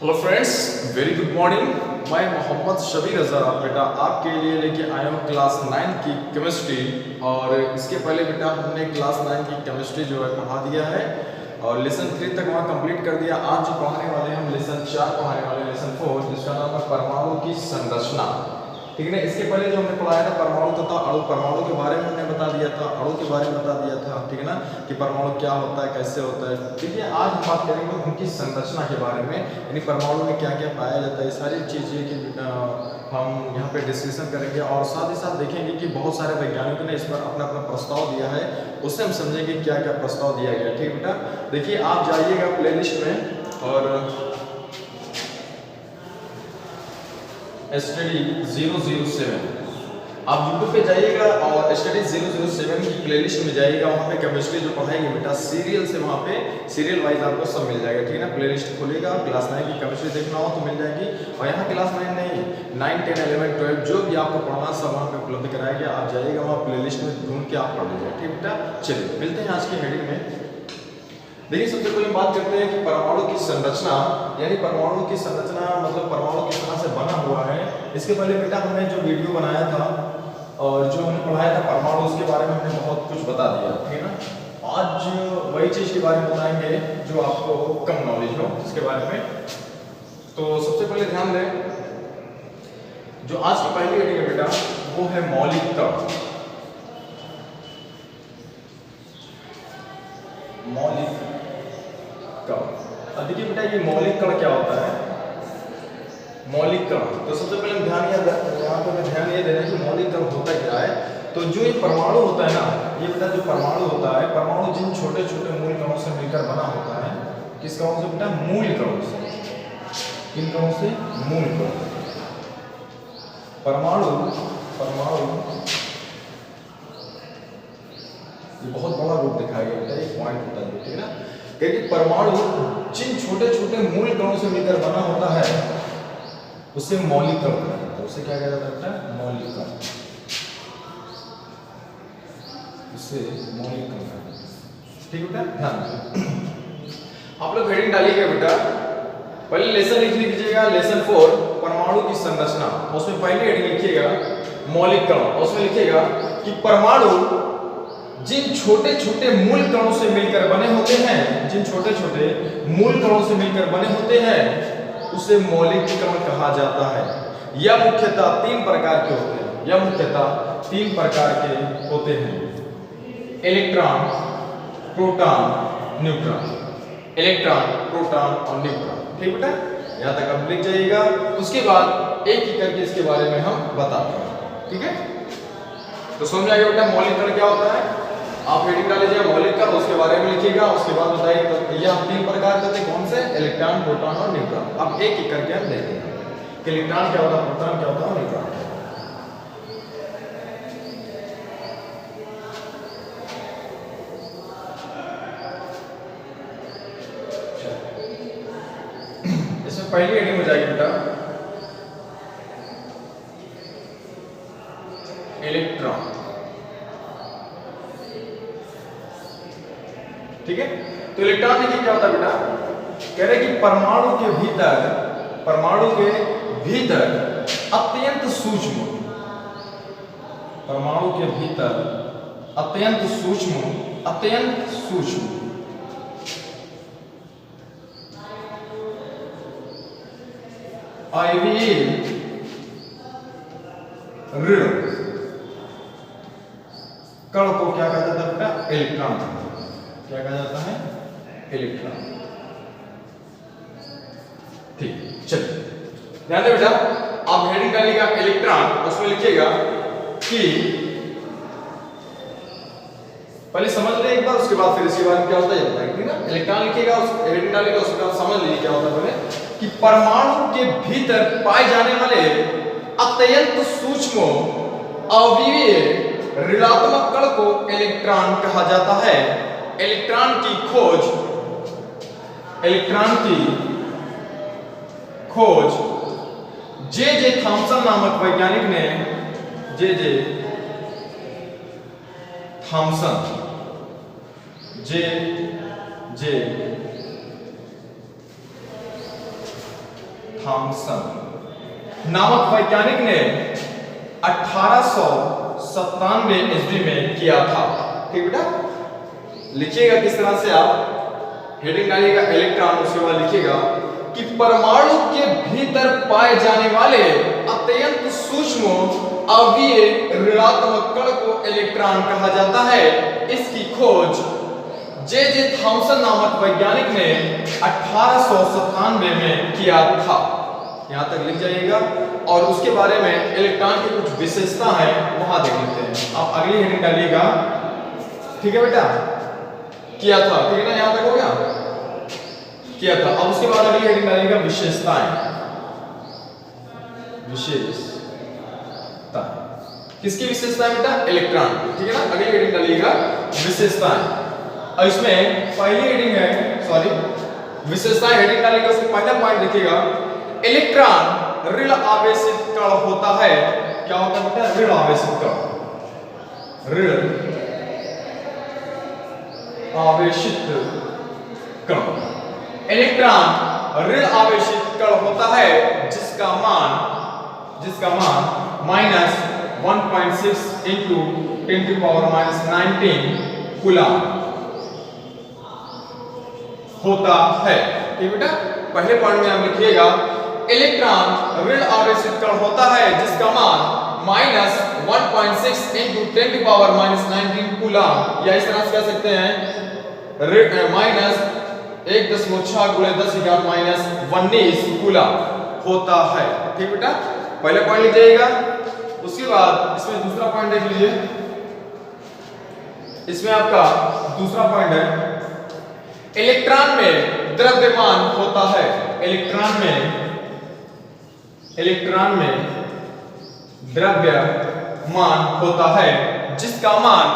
Hello friends, very good morning. मैं मोहम्मद शबीर रज़ा बेटा आपके लिए लेके आया हूँ क्लास 9 की केमिस्ट्री। और इसके पहले बेटा हमने क्लास 9 की केमिस्ट्री जो है पढ़ा दिया है और लेसन 3 तक वहाँ कंप्लीट कर दिया। आज जो पढ़ाने वाले हैं हम लेसन 4 पढ़ाने वाले, लेसन 4, जिसका नाम है परमाणु की संरचना। ठीक है ना। इसके पहले जो हमने पढ़ाया था परमाणु तथा अणु, परमाणु के बारे में हमने बता दिया था, अणु के बारे में बता दिया था। ठीक है ना, कि परमाणु क्या होता है, कैसे होता है। देखिए आज हम बात करेंगे उनकी संरचना के बारे में, यानी परमाणु में क्या क्या पाया जाता है, सारी चीज़ें की हम यहाँ पे डिस्कशन करेंगे। और साथ ही साथ देखेंगे कि बहुत सारे वैज्ञानिकों ने इस पर अपना अपना प्रस्ताव दिया है, उससे हम समझेंगे क्या क्या प्रस्ताव दिया गया। ठीक है बेटा, देखिए आप जाइएगा प्ले लिस्ट में और स्टडी 007 आप यूट्यूब पे जाइएगा और स्टडी 007 की प्लेलिस्ट में जाइएगा। वहाँ पे केमिस्ट्री जो पढ़ाएंगे बेटा सीरियल से, वहाँ पे सीरियल वाइज आपको सब मिल जाएगा। ठीक है ना, प्लेलिस्ट खोलिएगा, क्लास 9 की केमिस्ट्री देखना हो तो मिल जाएगी। और यहाँ क्लास 9 नहीं, 9, 10, 11, 12 जो भी आपको पढ़ना सब वहाँ पे उपलब्ध कराया गया। आप जाइएगा वहाँ प्लेलिस्ट में ढूंढ के आप पढ़ लीजिएगा। ठीक बेटा, चलिए मिलते हैं आज की हेडिंग में। देखिए सबसे पहले बात करते हैं कि परमाणु की संरचना, यानी परमाणु की संरचना मतलब परमाणु किस तरह से बना हुआ है। इसके पहले बेटा हमने जो वीडियो बनाया था और जो हमने पढ़ाया था परमाणु, उसके बारे में हमने बहुत कुछ बता दिया। ठीक है ना, आज वही चीज के बारे में बताएंगे जो आपको कम नॉलेज हो इसके बारे में। तो सबसे पहले ध्यान दें, जो आज की पहली हेडिंग है बेटा वो है मौलिक कण। मौलिक कण। अब देखिए बेटा ये मौलिक कण क्या होता है। मौलिक कण, तो सबसे पहले हम ध्यान ये देना कि मौलिक कण होता क्या है। तो जो ये परमाणु होता है ना, ये बेटा जो परमाणु होता है, परमाणु जिन छोटे छोटे मूल कणों से मिलकर बना होता है। किस कणों से बेटा? मूल कणों से। किन कणों से? मूल कणों। परमाणु ये बहुत बड़ा रूप दिखाया गया बेटा, एक पॉइंट होता है। ठीक है ना, क्योंकि परमाणु जिन छोटे छोटे मूल कणों से मिलकर बना होता है उसे मौलिक कण कहा जाता है। उसे क्या कहा जाता है? मौलिक कण। उसे मौलिक कण कहा जाता है। ठीक बेटा, ध्यान आप लोग हेडिंग डालिएगा बेटा। पहले लेसन लिख लीजिएगा, लेसन 4 परमाणु की संरचना। उसमें पहले हेडिंग लिखिएगा मौलिक कण, उसमें लिखिएगा कि परमाणु जिन छोटे छोटे मूल कणों से मिलकर बने होते हैं, जिन छोटे छोटे मूल कणों से मिलकर बने होते हैं उसे मौलिक कण कहा जाता है। यह मुख्यतः 3 प्रकार के होते हैं। यह मुख्यतः 3 प्रकार के होते हैं: electron, proton, neutron. Electron, proton और न्यूट्रॉन। ठीक बेटा, यहाँ तक आप लिख जाइएगा। उसके बाद एक एक करके इसके बारे में हम बताते हैं। ठीक है, तो समझ आ गया बेटा मौलिक कण क्या होता है। आप हेडिंग डाल लीजिए मौलिक कण, उसके बारे में लिखिएगा। उसके बाद बताइए तो यह 3 प्रकार के होते हैं। कौन से? इलेक्ट्रॉन, प्रोटॉन और न्यूट्रॉन। अब एक एक करके हम देखेंगे कि इलेक्ट्रॉन क्या होता है, प्रोटॉन क्या होता है और न्यूट्रॉन। इसमें पहली हेडिंग हो जाएगी बेटा इलेक्ट्रॉन। ठीक है, तो इलेक्ट्रॉन देखिए क्या होता है बेटा, कह रहे कि परमाणु के भीतर अत्यंत सूक्ष्म, परमाणु के भीतर अत्यंत सूक्ष्म आयवीय ऋण कण को क्या कहा जाता है बेटा? इलेक्ट्रॉन। क्या कहा जाता है? इलेक्ट्रॉन। ठीक, चलिए ध्यान दें बेटा। आप हेडिंग डालिएगा इलेक्ट्रॉन, उसमें लिखिएगा कि पहले समझ लें एक बार, उसके बाद फिर इसके बाद क्या होता है बताएंगे। ठीक है, इलेक्ट्रॉन लिखिएगा, उस हेडिंग डालिएगा, उसके बाद समझ लीजिए क्या होता है पहले कि परमाणु के भीतर पाए जाने वाले अत्यंत सूक्ष्म अवयवीय ऋणात्मक कण को इलेक्ट्रॉन कहा जाता है। इलेक्ट्रॉन की खोज जे थॉमसन नामक वैज्ञानिक ने, जे थॉमसन, जे थॉमसन नामक वैज्ञानिक ने 1897 ईस्वी में किया था। ठीक बेटा, लिखिएगा किस तरह से, आप हेडिंग डालिएगा इलेक्ट्रॉन, उसके बाद लिखिएगा कि परमाणु के भीतर पाए जाने वाले अत्यंत सूक्ष्म अवयवीय ऋणात्मक कण को इलेक्ट्रॉन कहा जाता है। इसकी खोज जे थॉमसन नामक वैज्ञानिक ने 1897 में किया था। यहां तक लिख जाइएगा, और उसके बारे में इलेक्ट्रॉन की कुछ विशेषता है वहां देख लेते हैं। आप अगली हेडिंग डालिएगा, ठीक है बेटा, किया था, ठीक है ना, यहां तक हो गया, किया था। अब उसके बाद अगली हेडिंग डालिएगा विशेषताएं। विशेषता किसकी विशेषताएं बेटा? इलेक्ट्रॉन, ठीक है ना। अगली हेडिंग डालिएगा विशेषताएं, और इसमें पहली हेडिंग है, सॉरी विशेषताएं हेडिंग डालिएगा, उसमें पहला पॉइंट देखिएगा, इलेक्ट्रॉन ऋण आवेशित कण होता है। क्या होता है बेटा? ऋण आवेशित कण, ऋण आवेशित कण। इलेक्ट्रॉन ऋण आवेशित कण होता है जिसका मान -1.6 into 10⁻⁻19 कूलम होता है। ठीक बेटा, पहले पॉइंट में आप लिखिएगा इलेक्ट्रॉन ऋण आवेशित कण होता है जिसका मान -1.6 into 10⁻⁻19 कूलम, या इस तरह से कह सकते हैं -1.6 × 10⁻⁻19 कूलम होता है। ठीक बेटा, पहले पॉइंट लिख जाइएगा। उसके बाद इसमें दूसरा पॉइंट देख लीजिए, इसमें आपका दूसरा पॉइंट है इलेक्ट्रॉन में द्रव्यमान होता है। इलेक्ट्रॉन में द्रव्यमान होता है जिसका मान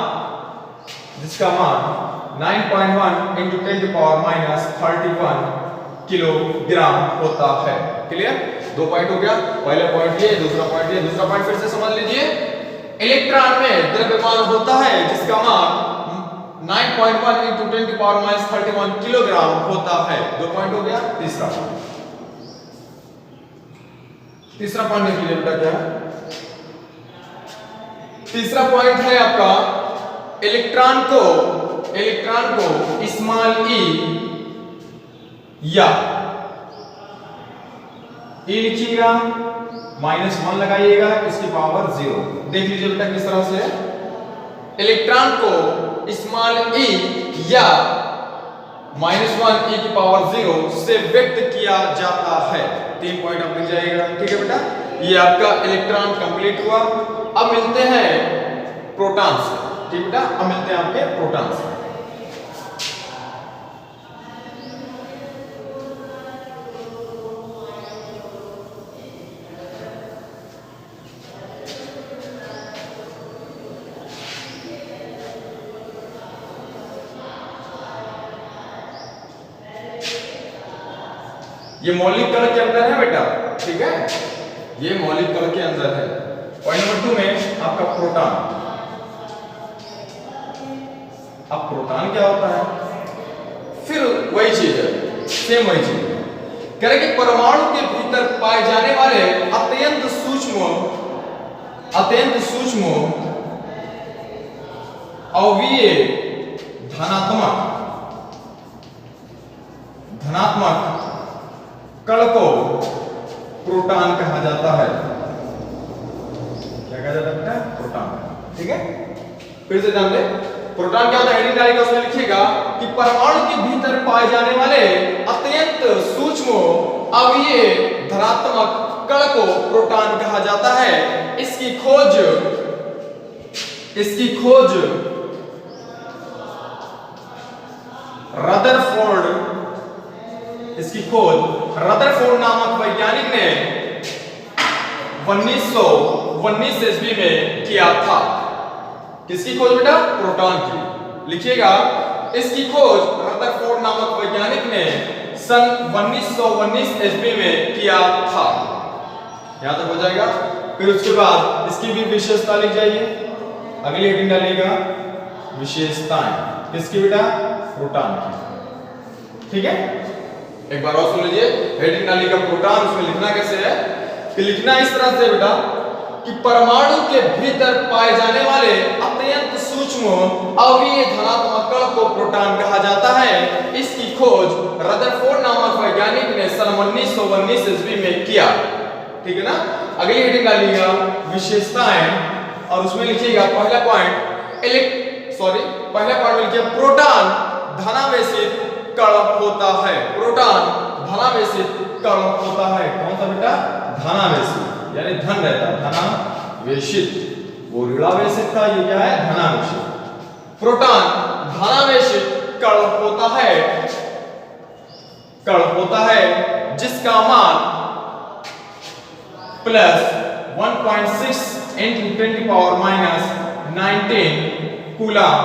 9.1 × 10⁻31 किलोग्राम होता है। क्लियर? दो पॉइंट हो गया, पहला पॉइंट ये, दूसरा पॉइंट ये। दूसरा पॉइंट फिर से समझ लीजिए, इलेक्ट्रॉन में द्रव्यमान होता है जिसका मान 9.1 × 10⁻31 किलोग्राम होता है। दो पॉइंट हो गया। तीसरा पॉइंट देख लीजिए बेटा, क्या तीसरा पॉइंट है आपका, इलेक्ट्रॉन को स्मॉल ई या ई लिखिएगा, -1 लगाइएगा, इसकी पावर 0। देख लीजिए बेटा किस तरह से इलेक्ट्रॉन को स्मॉल ई या -1 e की पावर 0 से व्यक्त किया जाता है। 3 पॉइंट आप लिख जाइएगा। ठीक है बेटा, ये आपका इलेक्ट्रॉन कंप्लीट हुआ। अब मिलते हैं प्रोटॉन से। ठीक बेटा, अब मिलते हैं आपके प्रोटॉन से। ये मौलिक कण के अंदर है बेटा, ठीक है, ये मौलिक कण के अंदर है। पॉइंट नंबर 2 में आपका प्रोटॉन। अब प्रोटॉन क्या होता है? फिर वही चीज है, सेम वही चीज है। कह रहे कि परमाणु के भीतर पाए जाने वाले अत्यंत सूक्ष्म अवयवीय धनात्मक कण को प्रोटॉन कहा जाता है। क्या कहा जाता है? प्रोटॉन। ठीक है, फिर से ध्यान दें, प्रोटॉन क्या होता है? हेडिंग डालिएगा, उसमें लिखिएगा कि परमाणु के भीतर पाए जाने वाले अत्यंत सूक्ष्म अवयवीय धनात्मक कण को प्रोटॉन कहा जाता है। इसकी खोज रदरफोर्ड नामक वैज्ञानिक ने 1919 ईस्वी में किया था। किसकी खोज बेटा? प्रोटॉन की। लिखिएगा, इसकी खोज रदरफोर्ड नामक वैज्ञानिक ने सन 1919 ईस्वी में किया था। यहां तक हो जाएगा। फिर उसके बाद इसकी भी विशेषता लिख जाइए। अगली हेडिंग डालिएगा विशेषताएं। किसकी बेटा? प्रोटॉन की। ठीक है, एक बार और सुन लीजिए, हेडिंग डाली का प्रोटॉन, उसमें लिखना कैसे है कि लिखना इस तरह से बेटा कि परमाणु के भीतर पाए जाने वाले अत्यंत सूक्ष्म अवयवीय धनात्मक कण को प्रोटॉन कहा जाता है। इसकी खोज रदरफोर्ड नामक वैज्ञानिक ने सन 1919 ईस्वी में किया। ठीक है ना। अगली हेडिंग डालिएगा विशेषताएं, और उसमें लिखिएगा पहला पॉइंट में लिखिए प्रोटॉन धनावेशित कण होता है। प्रोटॉन धनावेशित कण होता है। कौन सा बेटा? धनावेशित, यानी धन रहता है, धनावेशित। वो ऋणावेशित था, ये क्या है? धनावेशित। प्रोटॉन धनावेशित कण होता है जिसका मान प्लस 1.6 × 10⁻⁻19 कूलम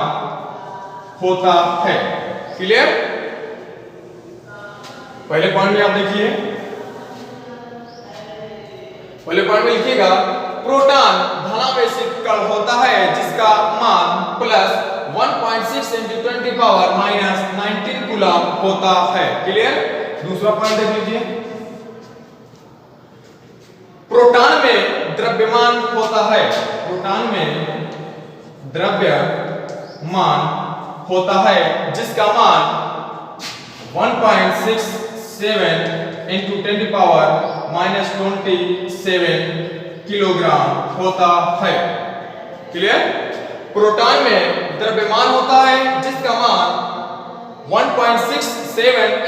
होता है। क्लियर? पहले पॉइंट में आप देखिए, पहले पॉइंट में लिखिएगा प्रोटॉन धनावेशित कण होता है जिसका मान प्लस 1.6 × 10⁻⁻19 कूलम होता है। क्लियर? दूसरा पॉइंट देख लीजिए, प्रोटॉन में द्रव्यमान होता है। प्रोटॉन में द्रव्यमान होता है जिसका मान 1.67 × 10⁻⁻27 किलोग्राम होता है। क्लियर? प्रोटॉन में द्रव्यमान होता है जिसका मान 1.67 ×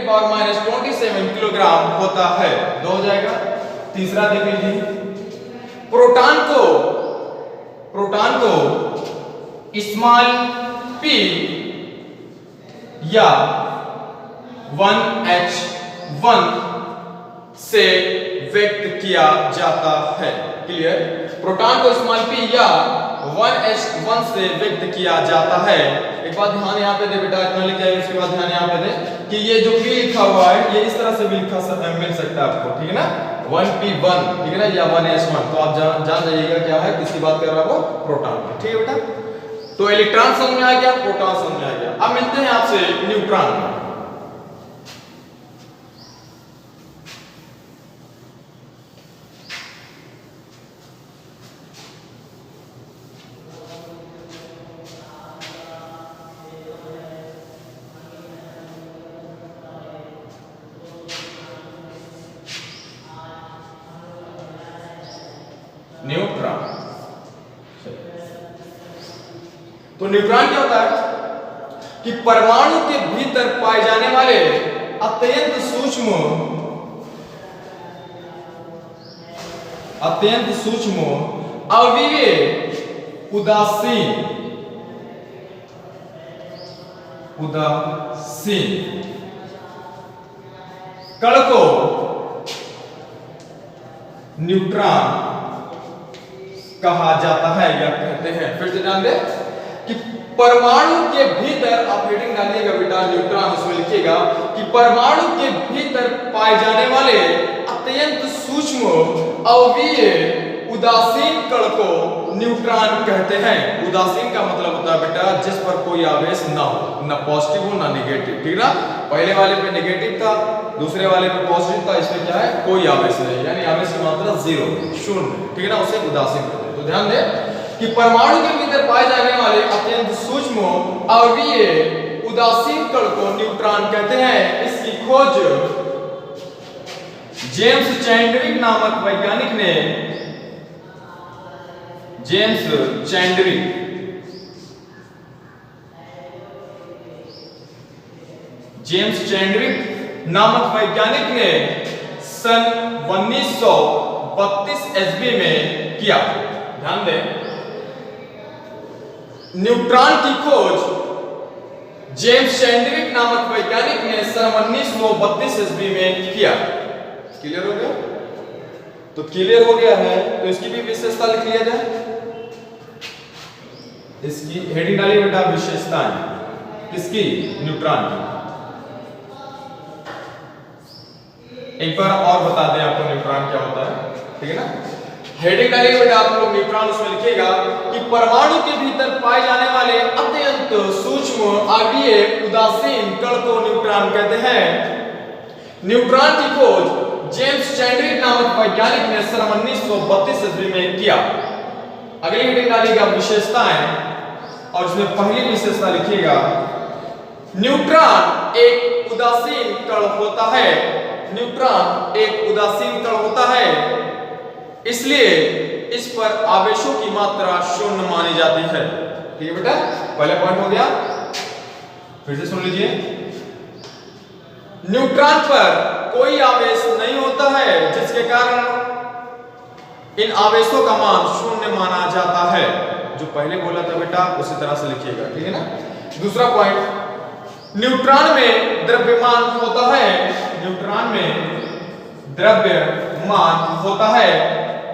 10⁻⁻27 किलोग्राम होता है। दो हो जाएगा। तीसरा देख लीजिए, प्रोटॉन को स्मॉल p या 1H1 से व्यक्त किया जाता है। क्लियर? प्रोटॉन को स्मॉल p या 1H1 से व्यक्त किया जाता है। एक बात ध्यान यहाँ पे दे बेटा, इतना लिखा है, उसके बाद ध्यान यहाँ पे दे कि ये जो p लिखा हुआ है ये इस तरह से भी मिल सकता है आपको। ठीक है ना? 1p1, ठीक है ना, या 1H1। तो आप जान जाइएगा क्या है, किसकी बात कर रहा है वो? प्रोटॉन। ठीक है बेटा? तो इलेक्ट्रॉन समझ में आ गया, प्रोटॉन समझ में आ गया। अब मिलते हैं आपसे न्यूट्रॉन में। न्यूट्रॉन, तो न्यूट्रॉन क्या होता है कि परमाणु के भीतर पाए जाने वाले अत्यंत सूक्ष्म अवयवीय उदासीन कण को न्यूट्रॉन कहा जाता है या कहते हैं। फिर से ध्यान दें कि परमाणु के भीतर, आप हेडिंग डालिएगा बेटा न्यूट्रॉन, उसमें लिखिएगा कि परमाणु के भीतर पाए जाने वाले अत्यंत सूक्ष्म अवयवीय उदासीन कण को न्यूट्रॉन कहते हैं। उदासीन का मतलब होता है बेटा जिस पर कोई आवेश ना हो, ना पॉजिटिव हो ना निगेटिव। ठीक ना? पहले वाले पे नेगेटिव था, दूसरे वाले पे पॉजिटिव था, इसमें क्या है? कोई आवेश नहीं, यानी आवेश की मात्रा 0, शून्य। ठीक है ना? उसे उदासीन कहते हैं। तो ध्यान दें कि परमाणु के भीतर पाए जाने वाले अत्यंत सूक्ष्म अवयवीय उदासीन कण को न्यूट्रॉन कहते हैं। इसकी खोज जेम्स चैंडविक नामक वैज्ञानिक ने, जेम्स चैंडविक नामक वैज्ञानिक ने सन 1932 ईस्वी में किया। ध्यान दें, न्यूट्रॉन की खोज जेम्स चैंडविक नामक वैज्ञानिक ने सन 1932 ईस्वी में किया। क्लियर हो गया? तो क्लियर हो गया है तो इसकी भी विशेषता लिख लिया जाए। इसकी हेडिंग डालिए बेटा विशेषताएं। किसकी? न्यूट्रॉन की। एक बार और बता दें आपको न्यूट्रॉन क्या होता है। ठीक है ना? हेडिंग डालिए बेटा आप लोग न्यूट्रॉन, उसमें लिखिएगा कि परमाणु के भीतर पाए जाने वाले अत्यंत सूक्ष्म अवयवीय उदासीन कण को न्यूट्रॉन कहते हैं। न्यूट्रॉन की खोज जेम्स चैडविक नामक वैज्ञानिक ने सन 1932 ईस्वी में किया। अगली हेडिंग डालिएगा विशेषताएं, और इसमें पहली विशेषता लिखिएगा, न्यूट्रॉन एक उदासीन कण होता है। न्यूट्रॉन एक उदासीन कण होता है, इसलिए इस पर आवेशों की मात्रा शून्य मानी जाती है। ठीक है बेटा, पहला पॉइंट हो गया, फिर से सुन लीजिए। न्यूट्रॉन पर कोई आवेश नहीं होता है, जिसके कारण इन आवेशों का मान शून्य माना जाता है। जो पहले बोला था बेटा उसी तरह से लिखिएगा, ठीक है ना। दूसरा पॉइंट, न्यूट्रॉन में द्रव्यमान होता है। न्यूट्रॉन में द्रव्यमान होता है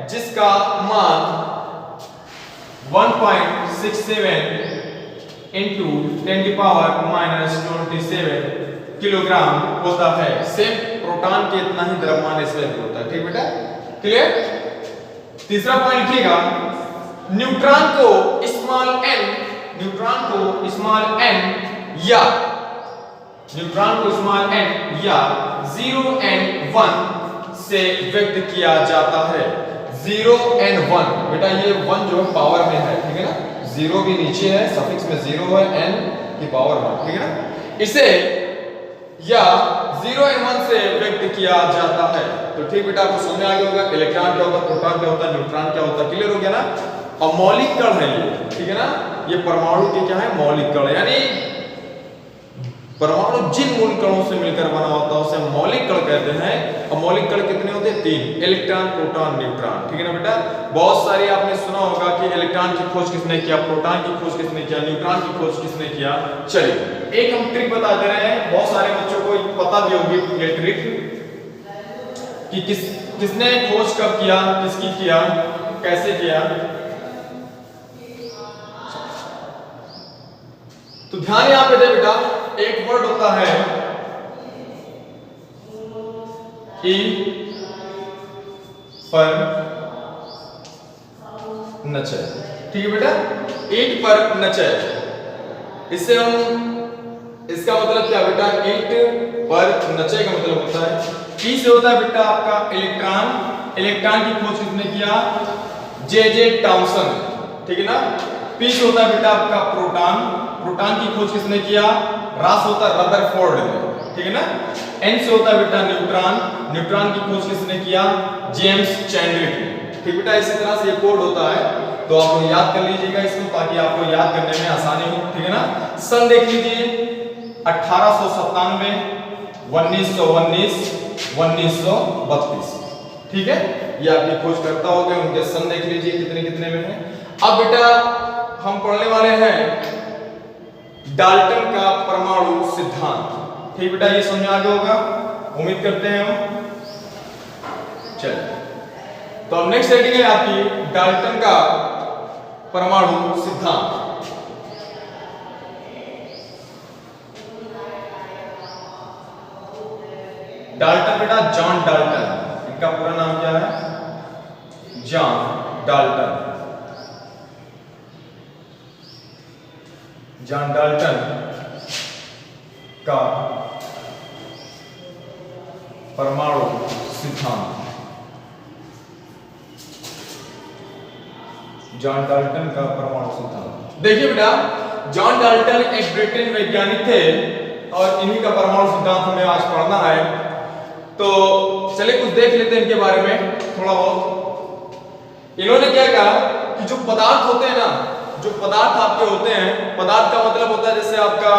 जिसका मान 1.67 इंटू 10⁻⁻27 किलोग्राम होता है। सेम प्रोटॉन के इतना ही द्रव्यमान इसमें भी होता है। ठीक बेटा, क्लियर। तीसरा पॉइंट लिखिएगा, न्यूट्रॉन को स्मॉल n या 0 and 1 से व्यक्त किया जाता है। 0 and 1 बेटा, ये 1 जो है पावर में है, ठीक है ना, 0 भी नीचे है, सफिक्स में 0 है, n की पावर 1, ठीक है ना। इसे या 0 and 1 से व्यक्त किया जाता है। तो ठीक बेटा, आपको समझ आ गया होगा इलेक्ट्रॉन क्या होता है, प्रोटॉन क्या होता है, न्यूट्रॉन क्या होता है, क्लियर हो गया ना। और मौलिक कण है ये, ठीक है ना, ये परमाणु के क्या है, मौलिक कण, यानी परमाणु जिन मूल कणों से मिलकर बना होता है उसे मौलिक कण कहते हैं। और मौलिक कण कितने होते हैं, 3, इलेक्ट्रॉन, प्रोटॉन, न्यूट्रॉन, ठीक है ना बेटा। बहुत सारी आपने सुना होगा कि इलेक्ट्रॉन की खोज किसने किया, प्रोटॉन की खोज किसने किया, न्यूट्रॉन की खोज किसने किया। चलिए एक हम ट्रिक बता दे रहे हैं, बहुत सारे बच्चों को पता भी होगी ये ट्रिक कि किसने खोज कब किया, किसकी किया, कैसे किया। तो ध्यान यहां पे दे बेटा, एक वर्ड होता है ई पर नचय, ठीक है बेटा, ईंट पर नचय। इससे हम, इसका मतलब क्या बेटा, ईंट पर नचय का मतलब होता है, ई से होता है बेटा आपका इलेक्ट्रॉन। इलेक्ट्रॉन की खोज किसने किया, जे टॉमसन, ठीक है ना। पी से होता है बेटा आपका प्रोटॉन। प्रोटॉन की खोज किसने किया, रास होता है रदरफोर्ड ने, ठीक है ना। एन से होता है बेटा न्यूट्रॉन। न्यूट्रॉन की खोज किसने किया, जेम्स चैडविक ने, ठीक बेटा। इसी तरह से ये कोड होता है, तो आप याद कर लीजिएगा इसको ताकि आपको याद करने में आसानी हो, ठीक है ना। सन देख लीजिए 1897, 1919, 1932, ठीक है। ये आपकी खोज करता हो गए, उनके सन देख लीजिए कितने कितने में है। अब बेटा हम पढ़ने वाले हैं डाल्टन का परमाणु सिद्धांत, ठीक बेटा, ये समझ आ गया होगा, उम्मीद करते हैं हम। चलिए, तो अब नेक्स्ट हेडिंग है आपकी डाल्टन का परमाणु सिद्धांत। डाल्टन बेटा, जॉन डाल्टन, इनका पूरा नाम क्या है, जॉन डाल्टन। जॉन डाल्टन का परमाणु सिद्धांत। जॉन डाल्टन का परमाणु सिद्धांत, देखिए बेटा, जॉन डाल्टन एक ब्रिटेन वैज्ञानिक थे और इन्हीं का परमाणु सिद्धांत हमें आज पढ़ना है। तो चलिए कुछ देख लेते हैं इनके बारे में थोड़ा बहुत। इन्होंने क्या कहा कि जो पदार्थ होते हैं ना, जो पदार्थ आपके होते हैं, पदार्थ का मतलब होता है जैसे आपका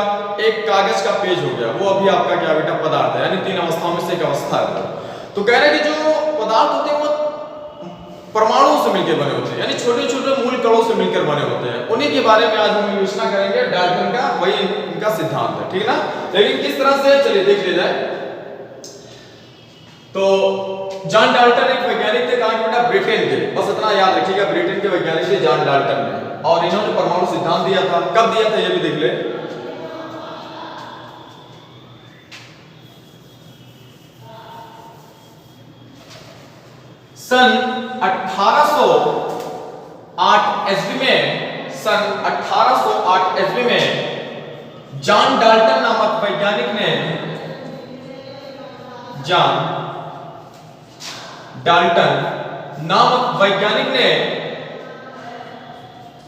एक कागज का पेज हो गया, वो अभी आपका क्या बेटा पदार्थ है, यानी 3 अवस्थाओं में से एक अवस्था है। तो कह रहे हैं कि जो पदार्थ होते हैं वो परमाणुओं से मिलकर बने होते हैं, यानी छोटे छोटे मूल कणों से मिलकर बने होते हैं। उन्हीं के बारे में आज हम विवेचना करेंगे, डाल्टन का वही इनका सिद्धांत है, ठीक है ना। लेकिन किस तरह से, चलिए देख लिया जाए। तो जॉन डाल्टन एक वैज्ञानिक थे, कहां के बेटा, ब्रिटेन के, बस इतना याद रखिएगा, ब्रिटेन के वैज्ञानिक थे जॉन डाल्टन ने, और इन्होंने परमाणु सिद्धांत दिया था। कब दिया था ये भी देख ले, सन 1808 ईस्वी में। सन 1808 ईस्वी में जॉन डाल्टन नामक वैज्ञानिक ने जॉन डाल्टन नामक वैज्ञानिक ने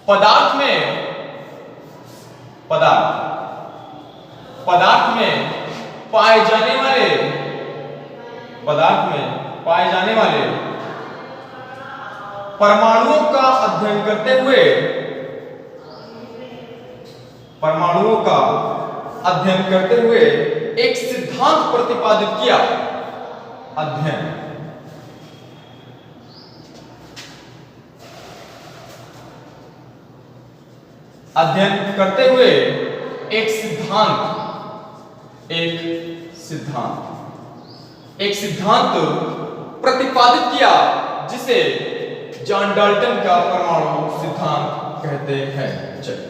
पदार्थ में पाए जाने वाले परमाणुओं का अध्ययन करते हुए एक सिद्धांत प्रतिपादित किया। अध्ययन करते हुए एक सिद्धांत प्रतिपादित किया जिसे जॉन डाल्टन का परमाणु सिद्धांत कहते हैं। चलिए,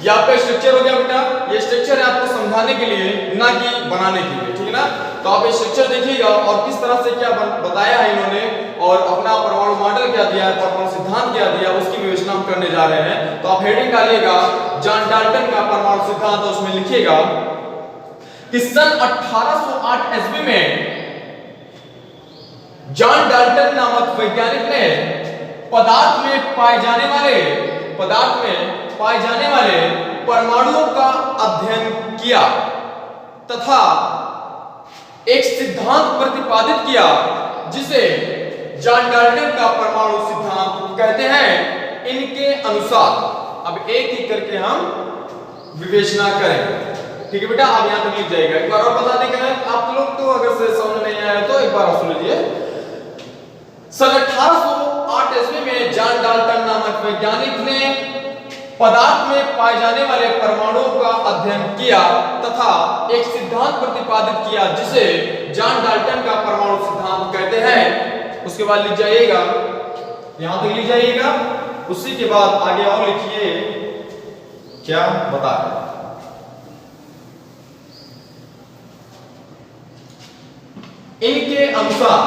ये आपका स्ट्रक्चर हो गया बेटा। ये स्ट्रक्चर है आपको समझाने के लिए, ना कि बनाने के लिए, ठीक है ना। तो आप ये स्ट्रक्चर देखिएगा और किस तरह से क्या बताया है इन्होंने और अपना परमाणु मॉडल क्या दिया है, परमाणु सिद्धांत क्या दिया, उसकी विवेचना हम करने जा रहे हैं। तो आप हेडिंग डालिएगा जॉन डाल्टन का परमाणु सिद्धांत, उसमें लिखिएगा कि सन 1808 ईस्वी में जॉन डाल्टन नामक वैज्ञानिक ने पदार्थ में पाए जाने वाले परमाणुओं का अध्ययन किया तथा एक सिद्धांत प्रतिपादित किया जिसे जॉन डाल्टन का परमाणु सिद्धांत कहते हैं। इनके अनुसार, अब एक एक करके हम विवेचना करेंगे, ठीक है बेटा। आप यहां तक लिख जाएगा। एक बार और बता देंगे आप लोग, तो अगर से समझ नहीं आया तो एक बार और सुन लीजिए। सन 1808 ईस्वी में जॉन डाल्टन नामक वैज्ञानिक ने पदार्थ में पाए जाने वाले परमाणुओं का अध्ययन किया तथा एक सिद्धांत प्रतिपादित किया जिसे जॉन डाल्टन का परमाणु सिद्धांत कहते हैं। उसके बाद लिख जाइएगा, यहां तक लिख जाइएगा। उसी के बाद आगे और लिखिए क्या बता रहे। इनके अनुसार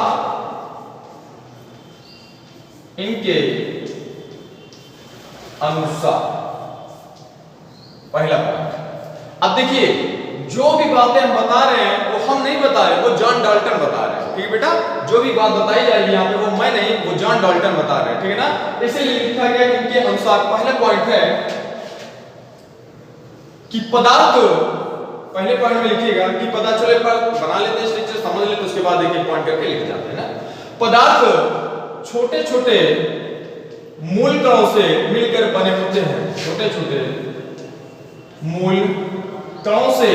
पहला पॉइंट। अब देखिए, जो भी बातें हम बता रहे हैं वो हम नहीं बता रहे, वो जॉन डाल्टन बता रहे हैं, ठीक है बेटा। जो भी बात बताई जाएगी यहाँ पे वो मैं नहीं, वो जॉन डाल्टन बता रहे हैं, ठीक है ना। इसीलिए लिखा गया इनके अनुसार। पहला पॉइंट है कि पदार्थ, पहले पॉइंट में लिखिएगा कि पता चले पर बना लेते हैं स्ट्रक्चर, समझ लेते हैं, उसके बाद एक एक पॉइंट करके लिख जाते हैं ना। पदार्थ छोटे छोटे मूल कणों से मिलकर बने होते हैं। छोटे छोटे मूल कणों से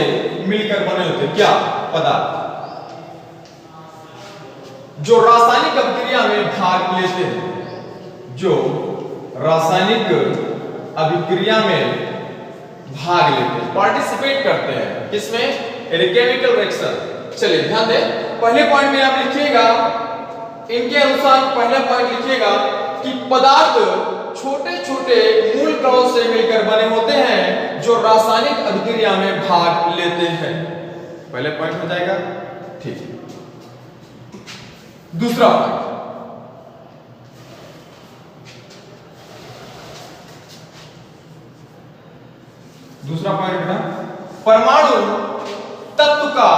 मिलकर बने होते हैं क्या? पदार्थ जो रासायनिक अभिक्रिया में भाग लेते हैं, जो रासायनिक अभिक्रिया में भाग लेते हैं, पार्टिसिपेट करते हैं। किसमें? Chemical reaction. चलिए ध्यान दें, पहले पॉइंट में आप लिखिएगा, इनके अनुसार पहला पॉइंट लिखिएगा कि पदार्थ छोटे छोटे मूल कणों से मिलकर बने होते हैं जो रासायनिक अभिक्रिया में भाग लेते हैं। पहले पॉइंट हो जाएगा, ठीक है। दूसरा पॉइंट, बेटा, परमाणु तत्व का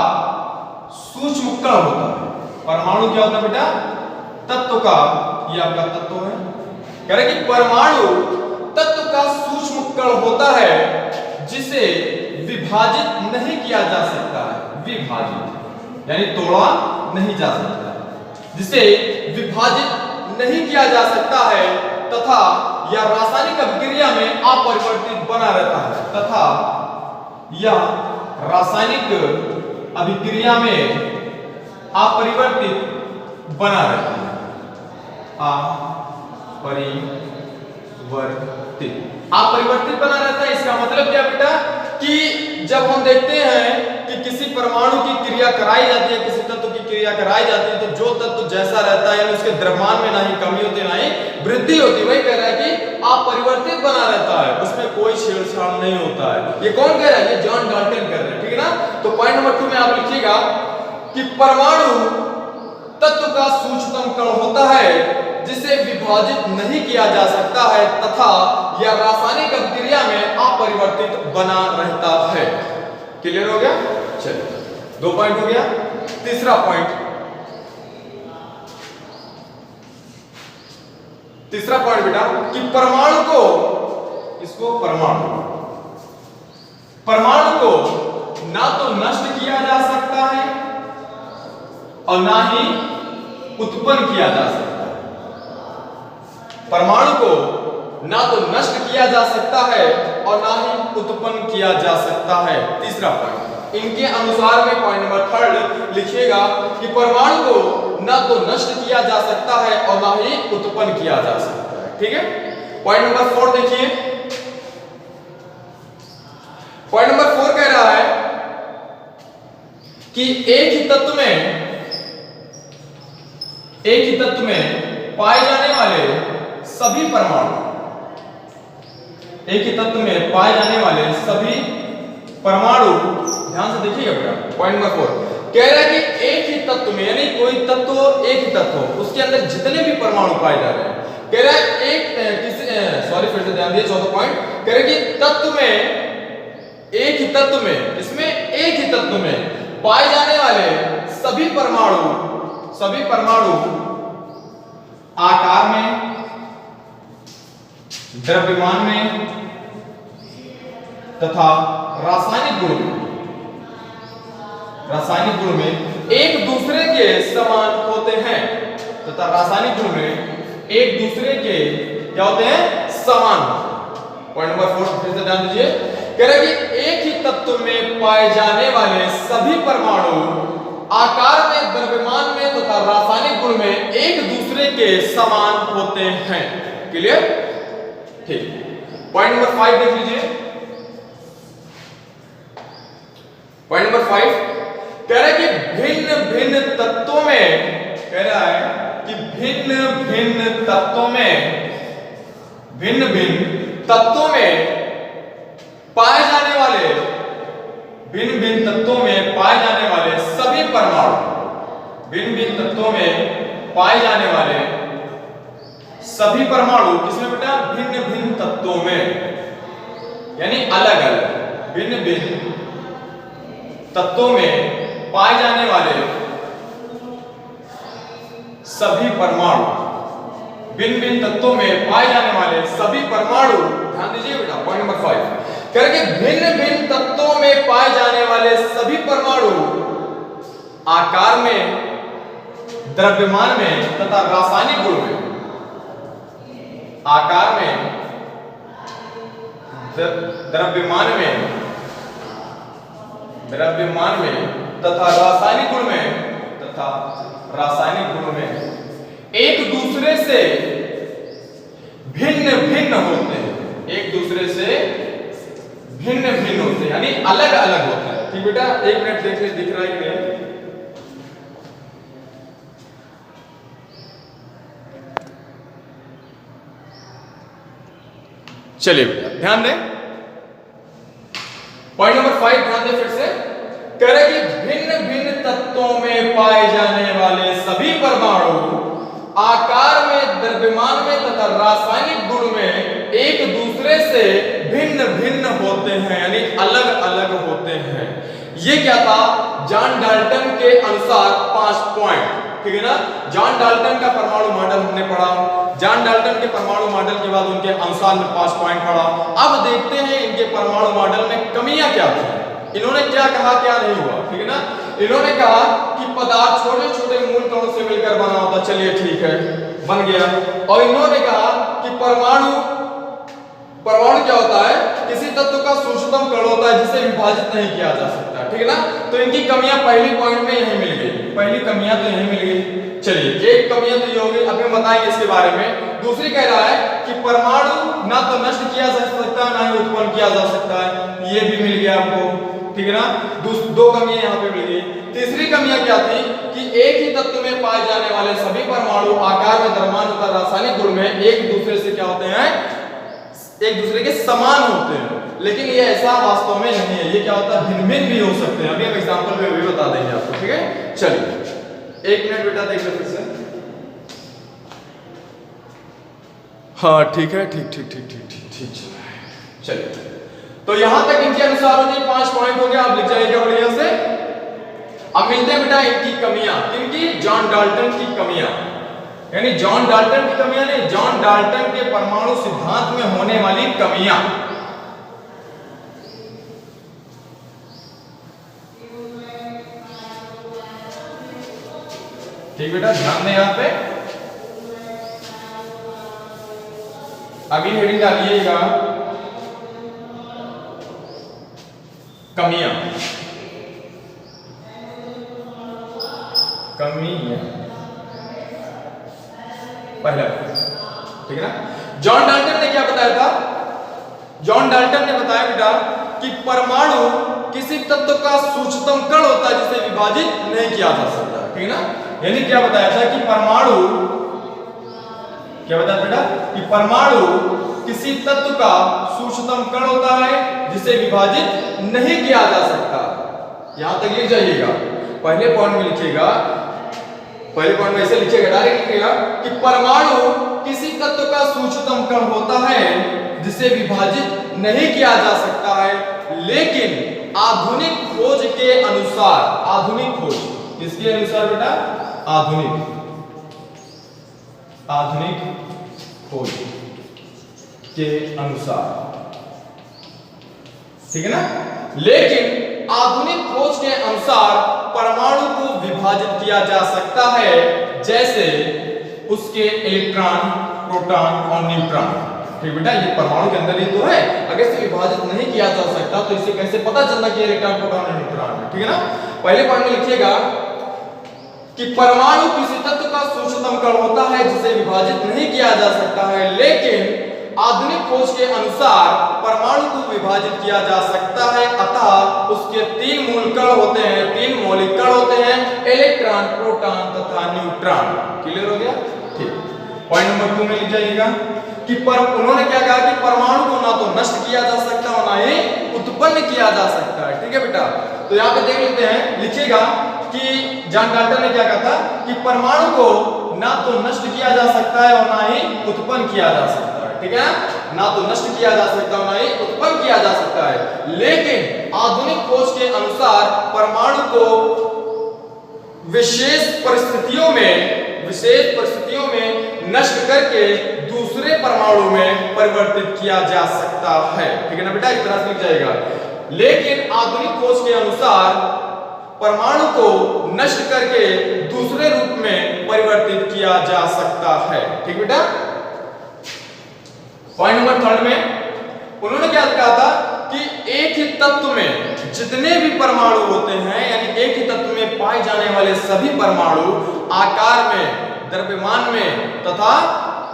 सूक्ष्म कण होता है। परमाणु क्या होता है बेटा? तत्व का, ये आपका तत्व है, कह रहे कि परमाणु तत्व का सूक्ष्म कण होता है जिसे विभाजित नहीं किया जा सकता है। विभाजित यानी तोड़ा नहीं जा सकता है, जिसे विभाजित नहीं किया जा सकता है तथा यह रासायनिक अभिक्रिया में अपरिवर्तित बना रहता है। तथा यह रासायनिक अभिक्रिया में अपरिवर्तित बना रहता है। अपरिवर्तित बना रहता है। इसका मतलब क्या बेटा कि जब हम देखते हैं कि किसी परमाणु की क्रिया कराई जाती है, किसी तत्व की क्रिया कराई जाती है, तो जो तत्व जैसा रहता है उसके द्रव्यमान में ना ही कमी होती ना ही वृद्धि होती। वही कह रहा है कि अपरिवर्तित बना रहता है, उसमें कोई छेड़छाड़ नहीं होता है। ये कौन कह रहा है? ये जॉन डाल्टन कह रहे हैं, ठीक है ना। तो पॉइंट नंबर 2 में आप लिखिएगा कि परमाणु तत्व का सूक्ष्मतम कण होता है जिसे विभाजित नहीं किया जा सकता है तथा यह रासायनिक अभिक्रिया में अपरिवर्तित बना रहता है। क्लियर हो गया? चलिए 2 पॉइंट हो गया। तीसरा पॉइंट बेटा कि परमाणु को, इसको परमाणु को ना तो नष्ट किया जा सकता है और ना ही उत्पन्न किया जा सकता है। परमाणु को ना तो नष्ट किया जा सकता है और ना ही उत्पन्न किया जा सकता है। तीसरा पॉइंट इनके अनुसार में पॉइंट नंबर 3 लिखिएगा कि परमाणु को ना तो नष्ट किया जा सकता है और ना ही उत्पन्न किया जा सकता है। ठीक है, पॉइंट नंबर 4 देखिए। पॉइंट नंबर 4 कह रहा है कि एक ही तत्व में पाए जाने वाले सभी परमाणु, एक ही तत्व में पाए जाने वाले सभी परमाणु, ध्यान से देखिएगा बेटा। पॉइंट नंबर 4 कह रहा है कि एक ही तत्व में, यानी कोई तत्व, एक ही तत्व, उसके अंदर जितने भी परमाणु पाए जा रहे हैं, कह रहा है फिर से ध्यान दिए। चौथा पॉइंट कह रहा है कि तत्व में, एक ही तत्व में, इसमें एक ही तत्व में पाए जाने वाले सभी परमाणु आकार में, द्रव्यमान में तथा रासायनिक गुण में एक दूसरे के समान होते हैं, तथा रासायनिक गुण में एक दूसरे के क्या होते हैं? समान। पॉइंट नंबर 4 फिर से ध्यान दीजिए। कह रहा है कि एक ही तत्व में पाए जाने वाले सभी परमाणु आकार में, द्रव्यमान में तथा रासायनिक गुण में एक दूसरे के समान होते हैं। क्लियर? ठीक। पॉइंट नंबर 5 देख लीजिए। पॉइंट नंबर 5 कह रहा है कि भिन्न भिन्न तत्वों में, कह रहा है कि भिन्न भिन्न तत्वों में पाए जाने वाले, भिन्न भिन्न तत्वों में पाए जाने वाले सभी परमाणु, भिन्न भिन्न तत्वों में पाए जाने वाले सभी परमाणु किसमें बेटा? भिन्न भिन्न तत्वों में, यानी अलग अलग भिन्न भिन्न तत्वों में पाए जाने वाले सभी परमाणु, भिन्न भिन्न तत्वों में पाए जाने वाले सभी परमाणु, ध्यान दीजिए बेटा। पॉइंट नंबर 5 कह रहे कि भिन्न भिन्न तत्वों में पाए जाने वाले सभी परमाणु आकार में, द्रव्यमान में तथा रासायनिक गुण में, आकार में, द्रव्यमान में तथा रासायनिक गुण में एक दूसरे से भिन्न भिन्न होते हैं, एक दूसरे से भिन्न भिन्न होते हैं, यानी अलग अलग होते हैं। ठीक बेटा, 1 मिनट देख ले, दिख रहा है कि नहीं? चलिए बेटा ध्यान दें। पॉइंट नंबर 5 ध्यान दें फिर से। कह रहे कि भिन्न भिन्न तत्वों में पाए जाने वाले सभी परमाणु आकार में, द्रव्यमान में तथा रासायनिक गुण में एक दूसरे से भिन्न भिन्न होते हैं, यानी अलग अलग होते हैं। ये क्या था? जॉन डाल्टन के अनुसार 5 पॉइंट। ठीक है ना? जॉन डाल्टन का परमाणु मॉडल हमने पढ़ा, जॉन डाल्टन के परमाणु मॉडल के बाद उनके अनुसार में 5 पॉइंट पढ़ा। अब देखते हैं इनके परमाणु मॉडल में कमियां क्या थी, इन्होंने क्या कहा, क्या नहीं हुआ। ठीक है ना? इन्होंने कहा कि पदार्थ छोटे छोटे मूल कणों से मिलकर बना होता, चलिए ठीक है, बन गया। और इन्होंने कहा कि परमाणु क्या होता है? किसी तत्व का सूक्ष्मतम कण होता है जिसे विभाजित नहीं किया जा सकता। ठीक है ना? तो इनकी कमियां पहली पॉइंट में यही मिल गई, पहली कमियां तो यही मिल गई। चलिए, एक कमियां तो ये होगी, अब हम बताएंगे इसके बारे में। दूसरी कह रहा है कि परमाणु ना तो नष्ट किया जा सकता है, ना ही उत्पन्न किया जा सकता है, ये भी मिल गया हमको। ठीक है ना? 2 कमियां यहाँ पे मिल गई। तीसरी कमियां क्या थी कि एक ही तत्व में पाए जाने वाले सभी परमाणु आकार में, द्रव्यमान तथा रासायनिक गुण में एक दूसरे से क्या होते हैं? एक दूसरे के समान होते हैं। लेकिन ये ऐसा वास्तव में नहीं है, ये क्या होता है? भिन्न भिन्न भी हो सकते हैं। अभी हम एग्जांपल में भी बता देंगे आपको। ठीक है, चलिए 1 मिनट बेटा देख लो फिर से। हाँ ठीक है, ठीक। चलिए, तो यहां तक इनके अनुसार हो गए 5 पॉइंट हो गया। आप लिख जाइएगा बढ़िया से। लिखते हैं बेटा इनकी कमियां, किनकी? जॉन डाल्टन की कमियां, यानी जॉन डाल्टन की कमियां नहीं, जॉन डाल्टन के परमाणु सिद्धांत में होने वाली कमियां। ठीक बेटा, ध्यान दें यहां पे। अगली हेडिंग डालिएगा कमियां। कमियां पहला, ठीक है ना। जॉन डाल्टन ने क्या बताया था? जॉन डाल्टन ने बताया बेटा कि परमाणु किसी तत्व का सूक्ष्मतम कण होता है जिसे विभाजित नहीं किया जा सकता, ठीक है ना। यानी क्या बताया था कि परमाणु, क्या बताया बेटा कि परमाणु किसी तत्व का सूक्ष्मतम कण होता है जिसे विभाजित नहीं किया जा सकता। यहां तक लिख जाइएगा। पहले पॉइंट में लिखिएगा, पहले पॉइंट में ऐसे लिखिएगा, डायरेक्ट लिखिएगा कि परमाणु किसी तत्व का सूक्ष्मतम कण होता है जिसे विभाजित नहीं किया जा सकता है, लेकिन आधुनिक खोज के अनुसार, आधुनिक खोज किसके अनुसार बेटा? आधुनिक खोज के अनुसार, ठीक है ना। लेकिन आधुनिक खोज के अनुसार परमाणु को विभाजित किया जा सकता है, जैसे उसके इलेक्ट्रॉन, प्रोटॉन और न्यूट्रॉन। ठीक बेटा, ये परमाणु के अंदर ही तो है, अगर इसे विभाजित नहीं किया जा सकता तो इसे कैसे पता चलना कि इलेक्ट्रॉन, प्रोटॉन और न्यूट्रॉन है, ठीक है ना। पहले पॉइंट में लिखिएगा कि परमाणु किसी तत्व का सूक्ष्मतम कण होता है जिसे विभाजित नहीं किया जा सकता है, लेकिन आधुनिक खोज के अनुसार परमाणु को विभाजित किया जा सकता है, अतः उसके 3 मूल कण होते हैं, 3 मौलिक कण होते हैं, इलेक्ट्रॉन, प्रोटॉन तथा न्यूट्रॉन। क्लियर हो गया? ठीक। पॉइंट नंबर 2 में लिख जाइएगा कि उन्होंने क्या कहा कि परमाणु को ना तो नष्ट किया जा सकता और ना ही उत्पन्न किया जा सकता है, ठीक है बेटा। तो यहाँ पे देख लेते हैं, लिखिएगा कि जॉन डाल्टन ने क्या कहा था कि परमाणु को ना तो नष्ट किया जा सकता है और ना ही उत्पन्न किया जा सकता है, ठीक है ना। तो नष्ट किया जा सकता है और ना ही उत्पन्न किया जा सकता है, लेकिन आधुनिक खोज के अनुसार परमाणु को विशेष परिस्थितियों में नष्ट करके दूसरे परमाणु में परिवर्तित किया जा सकता है, ठीक है ना बेटा। इस तरह से लिख जाएगा। लेकिन आधुनिक खोज के अनुसार परमाणु को नष्ट करके दूसरे रूप में परिवर्तित किया जा सकता है, ठीक बेटा। पॉइंट नंबर 3 में उन्होंने क्या कहा था कि एक ही तत्व में जितने भी परमाणु होते हैं, यानी एक ही तत्व में पाए जाने वाले सभी परमाणु आकार में, द्रव्यमान में तथा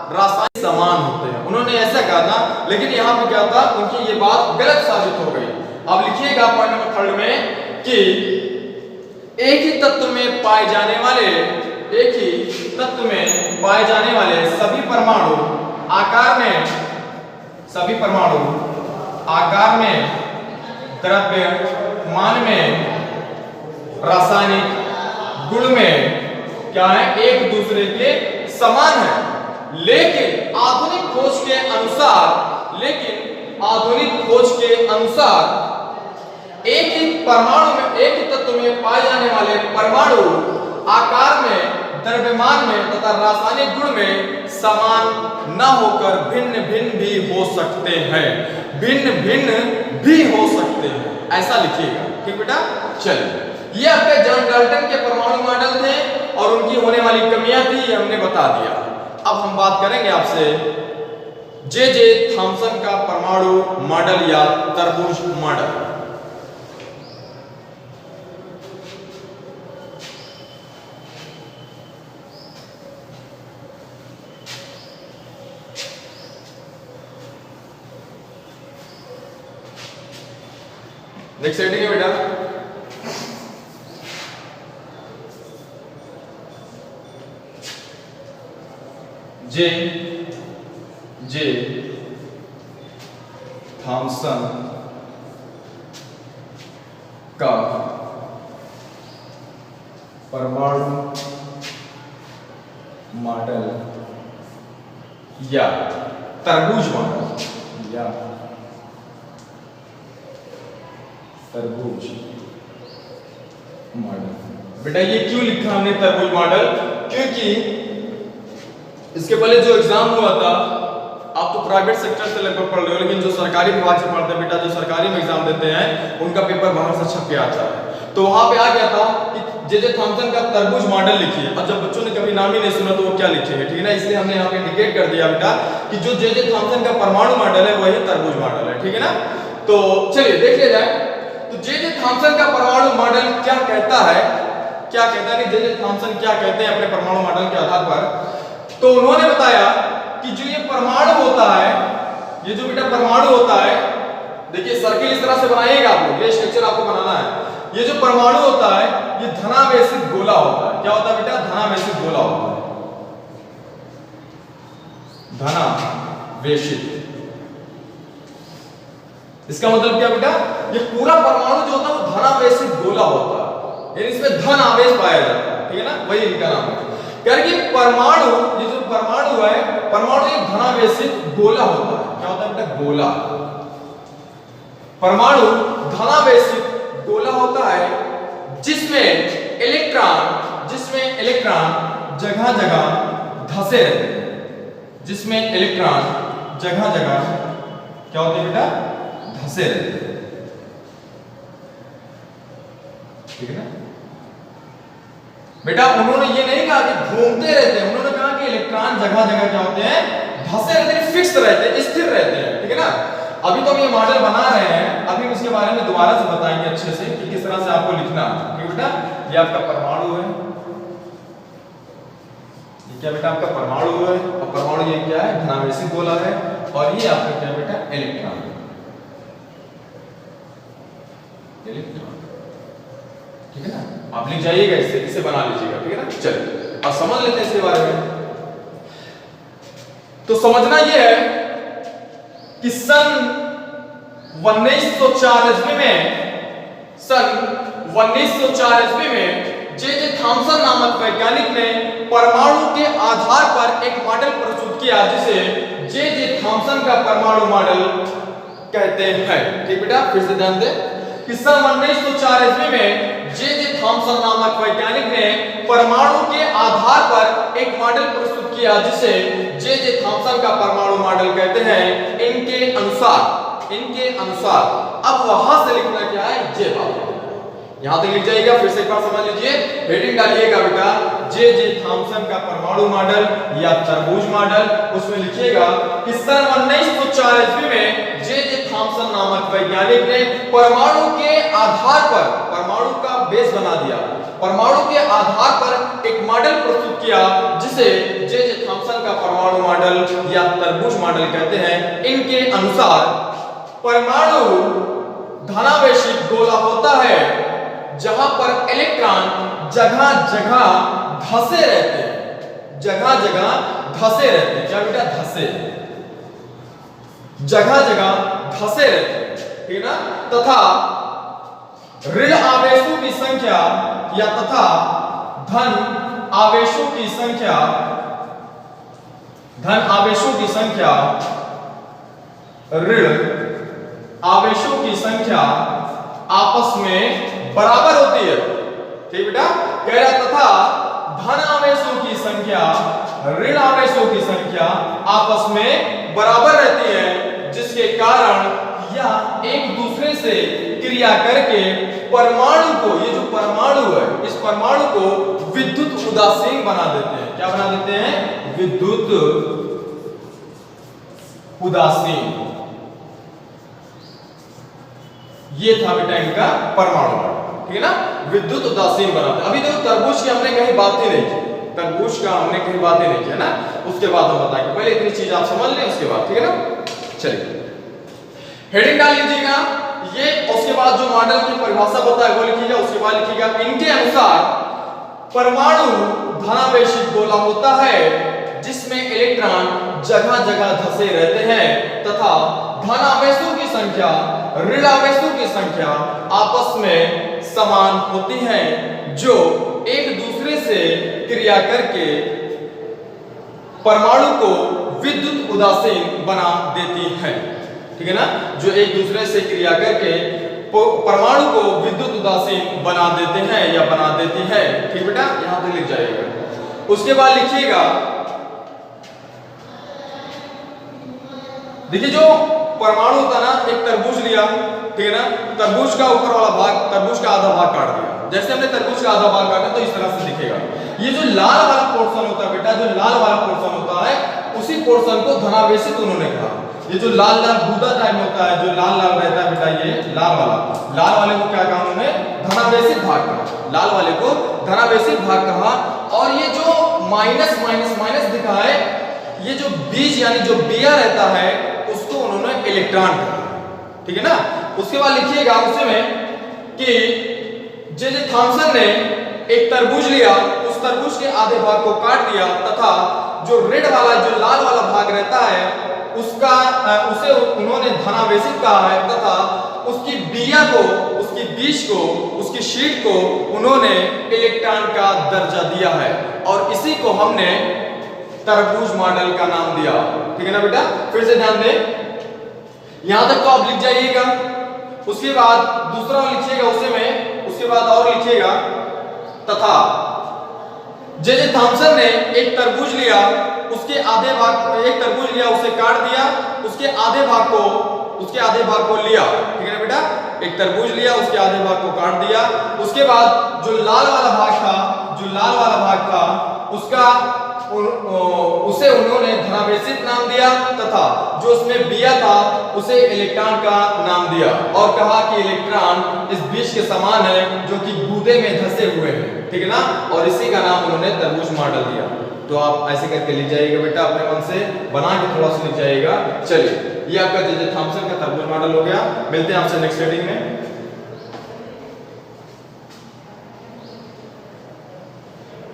रासायनिक समान होते हैं। उन्होंने ऐसा कहा था, लेकिन यहाँ पे क्या था, उनकी ये बात गलत साबित हो गई। अब लिखिएगा पॉइंट नंबर 3 में कि एक ही तत्व में पाए जाने वाले सभी परमाणु आकार में, द्रव्यमान में, रासायनिक गुण में क्या है, एक दूसरे के समान है। लेकिन आधुनिक खोज के अनुसार एक ही परमाणु में, एक ही तत्व में पाए जाने वाले परमाणु आकार में, द्रव्यमान में तथा रासायनिक गुण में समान न होकर भिन्न भिन्न भी हो सकते हैं, ऐसा लिखिएगा, ठीक बेटा। चलिए, ये आपके जॉन डाल्टन के परमाणु मॉडल थे और उनकी होने वाली कमियां थी, ये हमने बता दिया। अब हम बात करेंगे आपसे जे थॉम्सन का परमाणु मॉडल या तरबूज मॉडल। नेक्स्ट हेडिंग है बेटा जे थॉम्सन का परमाणु मॉडल या तरबूज मॉडल या तरबूज मॉडल। बेटा ये क्यों लिखा हमने तरबूज मॉडल, क्योंकि इसके पहले जो एग्जाम हुआ था, आप तो प्राइवेट सेक्टर से लगभग पढ़ रहे हो, लेकिन जो सरकारी विभाग से पढ़ते हैं बेटा, जो सरकारी में एग्जाम देते हैं, उनका पेपर बाहर से छप के आता है। तो वहां पे आ गया था कि जे थॉमसन का तरबूज मॉडल लिखिए। अब जब बच्चों ने कभी नाम ही नहीं सुना तो वो क्या लिखेंगे, ठीक है ना। इसलिए हमने यहाँ पे इंडिकेट कर दिया बेटा कि जो जे थॉमसन का परमाणु मॉडल है वही तरबूज मॉडल है, ठीक है ना। तो चलिए देख लिया जाए। तो जे थॉमसन का परमाणु मॉडल क्या कहता है, क्या कहता है कि जे थॉमसन क्या कहते हैं अपने परमाणु मॉडल के आधार पर। तो उन्होंने बताया कि जो ये परमाणु होता है, ये जो बेटा परमाणु होता है, देखिए सर्किल इस तरह से बनाइएगा आप लोग, ये स्ट्रक्चर आपको बनाना है। ये जो परमाणु होता है ये धनावेशित गोला होता है। क्या होता है बेटा, धनावेशित गोला होता है, धनावेशित। इसका मतलब क्या बेटा, ये पूरा परमाणु जो होता है वो धनावेशित गोला होता है, यानी इसमें धन आवेश पाया जाता है, ठीक है ना, वही इनका नाम है। कि परमाणु, ये जो परमाणु है, परमाणु एक धनावेशित गोला होता है। क्या होता है बेटा, गोला। परमाणु धनावेशित गोला होता है जिसमें इलेक्ट्रॉन जगह जगह धसे रहते हैं, जिसमें इलेक्ट्रॉन जगह जगह क्या होते हैं बेटा, धसे रहते हैं, ठीक है ना बेटा। उन्होंने ये नहीं कहा कि घूमते रहते हैं, उन्होंने कहा कि इलेक्ट्रॉन जगह जगह क्या होते हैं, धसे रहते हैं, फिक्स रहते हैं, स्थिर रहते हैं, ठीक है ना। अभी तो हम ये मॉडल बना रहे हैं, अभी उसके बारे में दोबारा से बताएंगे अच्छे से कि किस तरह से आपको लिखना है, ठीक बेटा। ये आपका परमाणु है, ये क्या बेटा आपका परमाणु है, और परमाणु ये क्या है, धनावेशित गोला है, और ये आपका क्या बेटा, इलेक्ट्रॉन, ठीक है ना। आप लिख जाइएगा, इसे बना लीजिएगा, ठीक है ना। चलिए अब समझ लेते हैं इसके बारे में। तो समझना ये है कि सन 1904 में जे थॉमसन नामक वैज्ञानिक ने परमाणु के आधार पर एक मॉडल प्रस्तुत किया जिसे जे थॉमसन का परमाणु मॉडल कहते हैं, ठीक बेटा। फिर से ध्यान दें कि सन 1904 में जे थॉमसन नामक वैज्ञानिक ने परमाणु के आधार पर एक मॉडल प्रस्तुत किया जिसे जे थॉमसन का परमाणु मॉडल कहते हैं। इनके अनुसार अब वहां से लिखना क्या है, जे बात यहां तक लिख जाइएगा। फिर से एक बार समझ लीजिए, हेडिंग डालिएगा बेटा, जे थॉमसन का परमाणु मॉडल या तरबूज मॉडल। उसमें लिखिएगा कि सन 1904 में जे थॉमसन नामक वैज्ञानिक ने परमाणु के आधार पर, परमाणु का बेस बना दिया, परमाणु के आधार पर एक मॉडल प्रस्तुत किया जिसे जे थॉमसन का परमाणु मॉडल या तरबूज मॉडल कहते हैं। इनके अनुसार परमाणु धनावेशित गोला होता है जहां पर इलेक्ट्रॉन जगह जगह धसे रहते हैं, जगह जगह धसे रहते हैं। क्या बेटा, धसे, जगह जगह धसे रहते हैं, ठीक है ना। तथा ऋण आवेशों की संख्या या तथा धन आवेशों की संख्या, धन आवेशों की संख्या, ऋण आवेशों की संख्या आपस में बराबर होती है, ठीक बेटा। कह रहा तथा धन आवेशों की संख्या, ऋण आवेशों की संख्या आपस में बराबर रहती है, जिसके कारण यह एक दूसरे से क्रिया करके परमाणु को, ये जो परमाणु है, इस परमाणु को विद्युत उदासीन बना देते हैं। क्या बना देते हैं, विद्युत उदासीन। ये था बेटा इनका परमाणु, ठीक है ना, विद्युत उदासीन बनाते। अभी देखो तरबूज की हमने कहीं बात ही नहीं की, तरबूज का हमने कहीं बात ही नहीं की, है ना। उसके बाद हम बताएंगे, पहले इतनी चीज आप समझ लें, उसके बाद, ठीक है ना। चलिए हेडिंग डाल लीजिएगा ये, उसके बाद जो मॉडल की परिभाषा बताए वो लिखिएगा। उसके बाद लिखिएगा इनके अनुसार परमाणु धनावेशित गोला होता है जिसमें इलेक्ट्रॉन जगह जगह धसे रहते हैं तथा धन आवेशों की संख्या, ऋण आवेशों की संख्या आपस में समान होती है, जो एक दूसरे से क्रिया करके परमाणु को विद्युत उदासीन बना देती है, ठीक है ना। जो एक दूसरे से क्रिया करके परमाणु को विद्युत उदासीन बना देते हैं या बना देती है। ठीक बेटा, यहां तक लिख जाइएगा। उसके बाद लिखिएगा, देखिए जो परमाणु होता ना, एक तरबूज लिया, ठीक है ना, तरबूज का ऊपर वाला भाग, तरबूज का आधा भाग काट दिया। जैसे हमने तरबूज का आधा भाग काटा तो इस तरह से दिखेगा। ये जो लाल वाला पोर्शन होता है बेटा, जो लाल वाला पोर्शन होता है, उसी पोर्शन को धनावेशित उन्होंने कहा। ये जो लाल लाल बूंदा टाइप होता है, जो लाल लाल रहता है बेटा, ये लाल वाले को क्या कहा उन्होंने? धनावेशित भाग कहा। लाल वाले को धनावेशित भाग कहा। और ये जो माइनस माइनस माइनस दिखा है, ये जो बीज यानी जो बिया रहता है, उसको उन्होंने इलेक्ट्रॉन कहा। ठीक है ना। उसके बाद लिखिएगा उसमें कि जे थॉमसन ने एक तरबूज लिया, उस तरबूज के आधे भाग को काट दिया तथा जो रेड वाला, जो लाल वाला भाग रहता है, उसे उन्होंने धनावेशित कहा है तथा उसकी बिया को, उसकी बीज को, उसकी शीट को उन्होंने इलेक्ट्रॉन का दर्जा दिया है। और इसी को हमने तरबूज मॉडल का नाम दिया। ठीक है ना बेटा, फिर से ध्यान दें, यहां तक तो आप लिख जाइएगा। उसके बाद दूसरा लिखिएगा उसके बाद और लिखिएगा, तथा जे थॉमसन ने एक तरबूज लिया, उसके आधे भाग, एक तरबूज लिया, उसे काट दिया, उसके आधे भाग को लिया। ठीक है ना बेटा, एक तरबूज लिया, उसके आधे भाग को काट दिया। उसके बाद जो लाल वाला भाग था, उसे उन्होंने धनावेशित नाम दिया तथा जो उसमें बिया था उसे इलेक्ट्रॉन का नाम दिया और कहा कि इलेक्ट्रॉन इस बीज के समान है जो कि गूदे में धंसे हुए हैं। ठीक है ना, और इसी का नाम उन्होंने तरबूज मॉडल दिया। तो आप ऐसे करके लिख जाइएगा बेटा, अपने मन से बना के थोड़ा सा लिख जाइएगा। चलिए, ये आपका जे थॉमसन का तरबूज मॉडल हो गया। मिलते हैं आपसे नेक्स्ट रीडिंग में।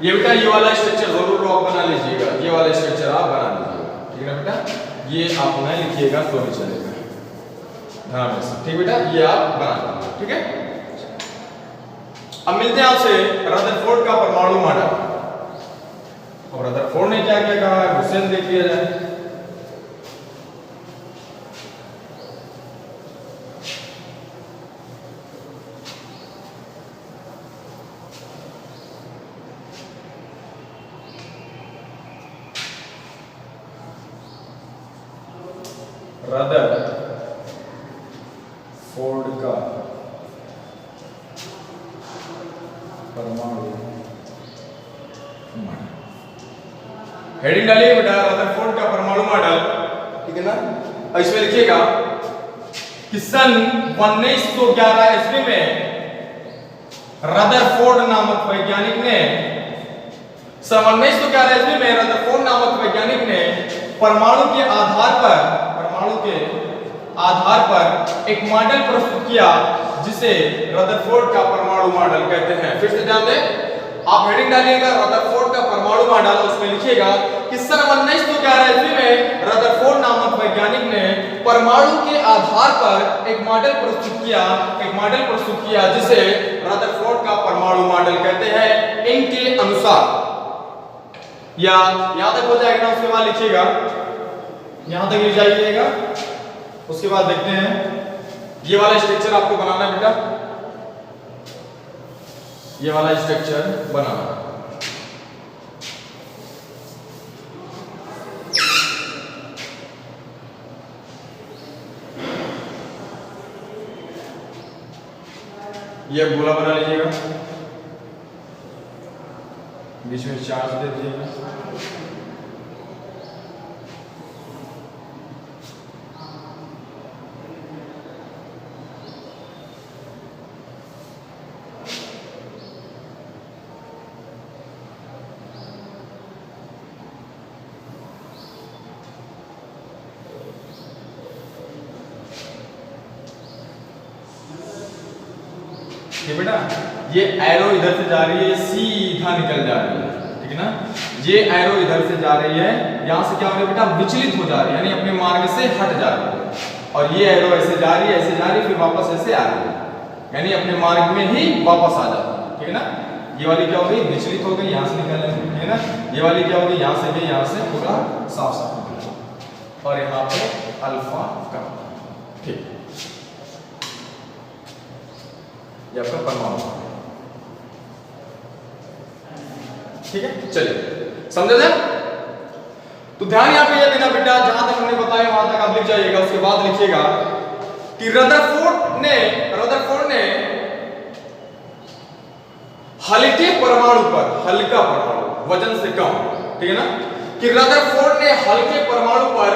ये बेटा, ये वाला स्ट्रक्चर जरूर आप बना लीजिएगा, ये वाला स्ट्रक्चर आप बना लीजिएगा। ठीक है ना बेटा, ये आप नहीं लिखिएगा तो भी चलेगा, ध्यान से। ठीक बेटा, ये आप बना लीजिए। ठीक है, अब मिलते हैं आपसे रदरफोर्ड का परमाणु मॉडल। और रदरफोर्ड ने क्या क्या कहा है उसे देख लिया जाए। रदरफोर्ड का परमाणु मॉडल, हेडिंग डालिए बेटा, रदरफोर्ड का परमाणु मॉडल। ठीक है ना, इसमें लिखिएगा कि सन 1911 ईस्वी में रदरफोर्ड नामक वैज्ञानिक ने परमाणु के आधार पर एक मॉडल प्रस्तुत किया जिसे रदरफोर्ड का परमाणु मॉडल कहते हैं। फिर से ध्यान दें, आप हेडिंग डालिएगा रदरफोर्ड का परमाणु मॉडल, उसमें लिखिएगा कि सन 1911 ईस्वी में रदरफोर्ड नामक वैज्ञानिक ने परमाणु के आधार पर एक मॉडल प्रस्तुत किया जिसे रदरफोर्ड का परमाणु मॉडल कहते हैं। इनके अनुसार, या यहां तक हो जाएगा ना, उसके बाद लिखिएगा, यहां तक ले जाइएगा। उसके बाद देखते हैं, ये वाला स्ट्रक्चर आपको बनाना है बेटा, ये वाला स्ट्रक्चर बनाना। ये गोला बना लीजिएगा, बीच में चार्ज दे दीजिएगा। ये बेटा, ये एरो इधर से जा रही है, सीधा निकल जा रही है। ठीक है ना, ये एरो इधर से जा रही है, यहां से क्या हो रहा है बेटा, विचलित हो जा रही है, यानी अपने मार्ग से हट जा रही है। और ये एरो ऐसे जा रही है, फिर वापस ऐसे आ रही है, यानी अपने मार्ग में ही वापस आ जाती है। ठीक है ना, ये वाली क्या हो गई, विचलित हो गई, यहां से निकल रही है ना। ये वाली क्या हो गई, यहां से गई, यहां से पूरा साफ साफ निकल, और यहां पे अल्फा का। ठीक, ये आपका परमाणु, ठीक है। चलिए समझे थे? तो ध्यान यहाँ पे ये देना बेटा, जहां तक हमने बताया वहां तक आप लिख जाइएगा। उसके बाद लिखिएगा कि रदरफोर्ड ने हल्के परमाणु पर, हल्का परमाणु वजन से कम, ठीक है ना, कि रदरफोर्ड ने हल्के परमाणु पर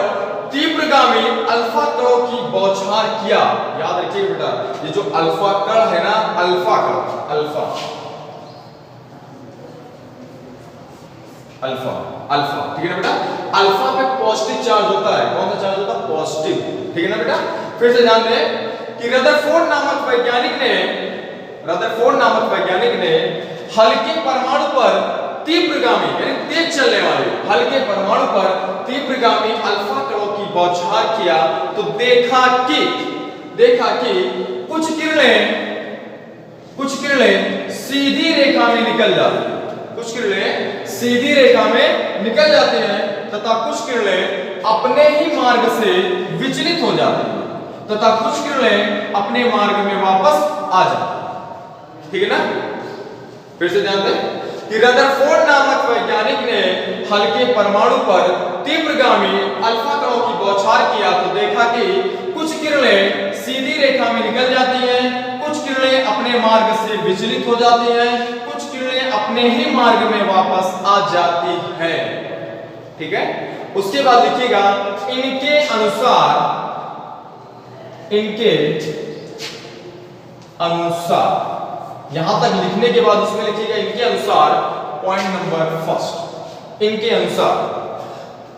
तीव्रगामी अल्फा कणों की बौछार किया। याद रखिए बेटा, ये जो अल्फा कण है ना, अल्फा कण, अल्फा अल्फा अल्फा, ठीक है ना बेटा। अल्फा पे पॉजिटिव चार्ज होता है। कौन सा चार्ज होता है? पॉजिटिव, ठीक है ना बेटा। फिर से ध्यान दें कि रदरफोर्ड नामक वैज्ञानिक ने हल्के परमाणु पर तीव्रगामी यानी तेज चलने वाले हल्के परमाणु पर तीव्रगामी अल्फा कणों की बौछार किया, तो देखा कि कुछ किरणें सीधी रेखा में निकल जाती हैं, कुछ किरणें सीधी रेखा में निकल जाती हैं तथा कुछ किरणें अपने ही मार्ग से विचलित हो जाती हैं तथा कुछ किरणें अपने मार्ग में वापस आ जाती हैं, ठीक है ना। फिर से ध्यान दें कि रदरफोर्ड नामक वैज्ञानिक ने हल्के परमाणु पर तीव्रगामी अल्फा कणों की बौछार किया, तो देखा कि कुछ किरणें सीधी रेखा में निकल जाती हैं, कुछ किरणें अपने मार्ग से विचलित हो जाती हैं, कुछ किरणें अपने ही मार्ग में वापस आ जाती हैं, ठीक है। उसके बाद लिखिएगा इनके अनुसार, यहां तक लिखने के बाद उसमें लिखिएगा इनके अनुसार, पॉइंट नंबर फर्स्ट, इनके अनुसार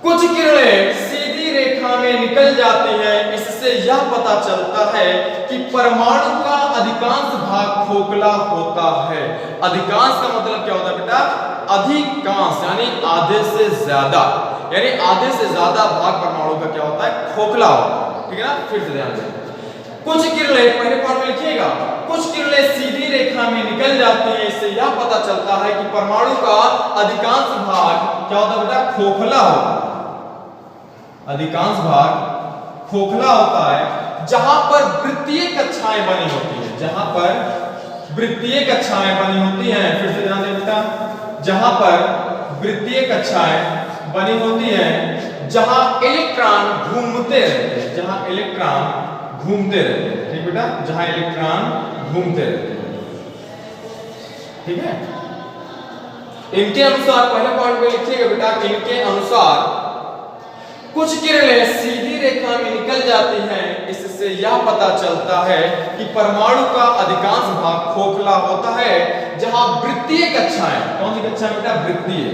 कुछ किरणें सीधी रेखा में निकल जाती हैं, इससे यह पता चलता है कि परमाणु का अधिकांश भाग खोखला होता है। अधिकांश का मतलब क्या होता है बेटा? अधिकांश यानी आधे से ज्यादा, यानी आधे से ज्यादा भाग परमाणु का क्या होता है? खोखला होता है, ठीक है ना। फिर से ध्यान दें, कुछ किरणें, पहले पॉइंट में लिखिएगा, कुछ किरणें सीधी रेखा में निकल जाती हैं, इससे यह पता चलता है कि परमाणु का अधिकांश भाग क्या होता है बेटा? खोखला होता है। अधिकांश भाग खोखला होता है जहां पर वृत्तीय कक्षाएं बनी होती हैं, जहां पर वृत्तीय कक्षाएं बनी होती हैं। फिर से ध्यान दें बेटा, जहां पर वृत्तीय कक्षाएं बनी होती हैं, जहां इलेक्ट्रॉन घूमते रहते हैं, जहां इलेक्ट्रॉन घूमते रहते हैं, ठीक बेटा, जहां इलेक्ट्रॉन घूमते रहते हैं, ठीक है। इनके अनुसार, पहले पॉइंट में लिखिएगा बेटा, इनके अनुसार कुछ किरणें सीधी रेखा में निकल जाती हैं, इससे यह पता चलता है कि परमाणु का अधिकांश भाग खोखला होता है, जहां वृत्तीय कक्षाएं, कौन सी कक्षाएं बेटा? वृत्तीय,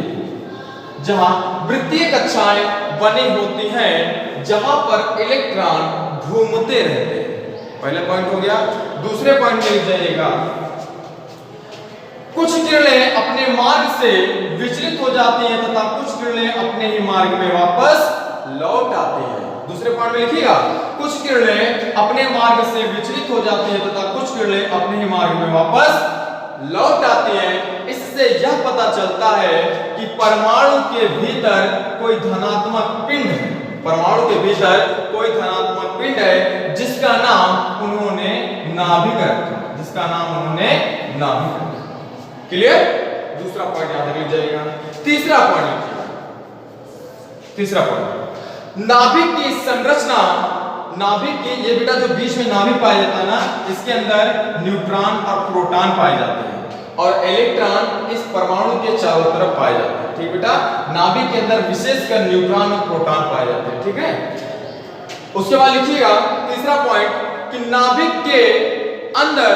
जहां वृत्तीय कक्षाएं बनी होती हैं, जहां पर इलेक्ट्रॉन घूमते रहते हैं। पहला पॉइंट हो गया। दूसरे पॉइंट में लिख जाइएगा, कुछ किरणें अपने मार्ग से विचलित हो जाती हैं तथा कुछ किरणें अपने ही मार्ग में वापस लौट आती हैं। दूसरे पॉइंट में लिखिएगा, कुछ किरणें अपने मार्ग से विचलित हो जाती हैं तथा कुछ किरणें अपने ही मार्ग में वापस लौट आती हैं। इससे यह पता चलता है कि परमाणु के भीतर कोई धनात्मक पिंड है, परमाणु के भीतर कोई धनात्मक पिंड है, जिसका नाम उन्होंने नाभिक रखा, जिसका नाम उन्होंने नाभिक रखा। क्लियर? दूसरा पॉइंट याद रख लीजिएगा। तीसरा पॉइंट, तीसरा पॉइंट, नाभिक की संरचना, नाभिक की, ये बेटा जो बीच में नाभिक पाया जाता है ना, इसके अंदर न्यूट्रॉन और प्रोटॉन पाए जाते हैं और इलेक्ट्रॉन इस परमाणु के चारों तरफ पाए जाते हैं, ठीक बेटा। नाभिक के अंदर विशेषकर न्यूट्रॉन और प्रोटॉन पाए जाते हैं, ठीक है। उसके बाद लिखिएगा तीसरा पॉइंट कि नाभिक के अंदर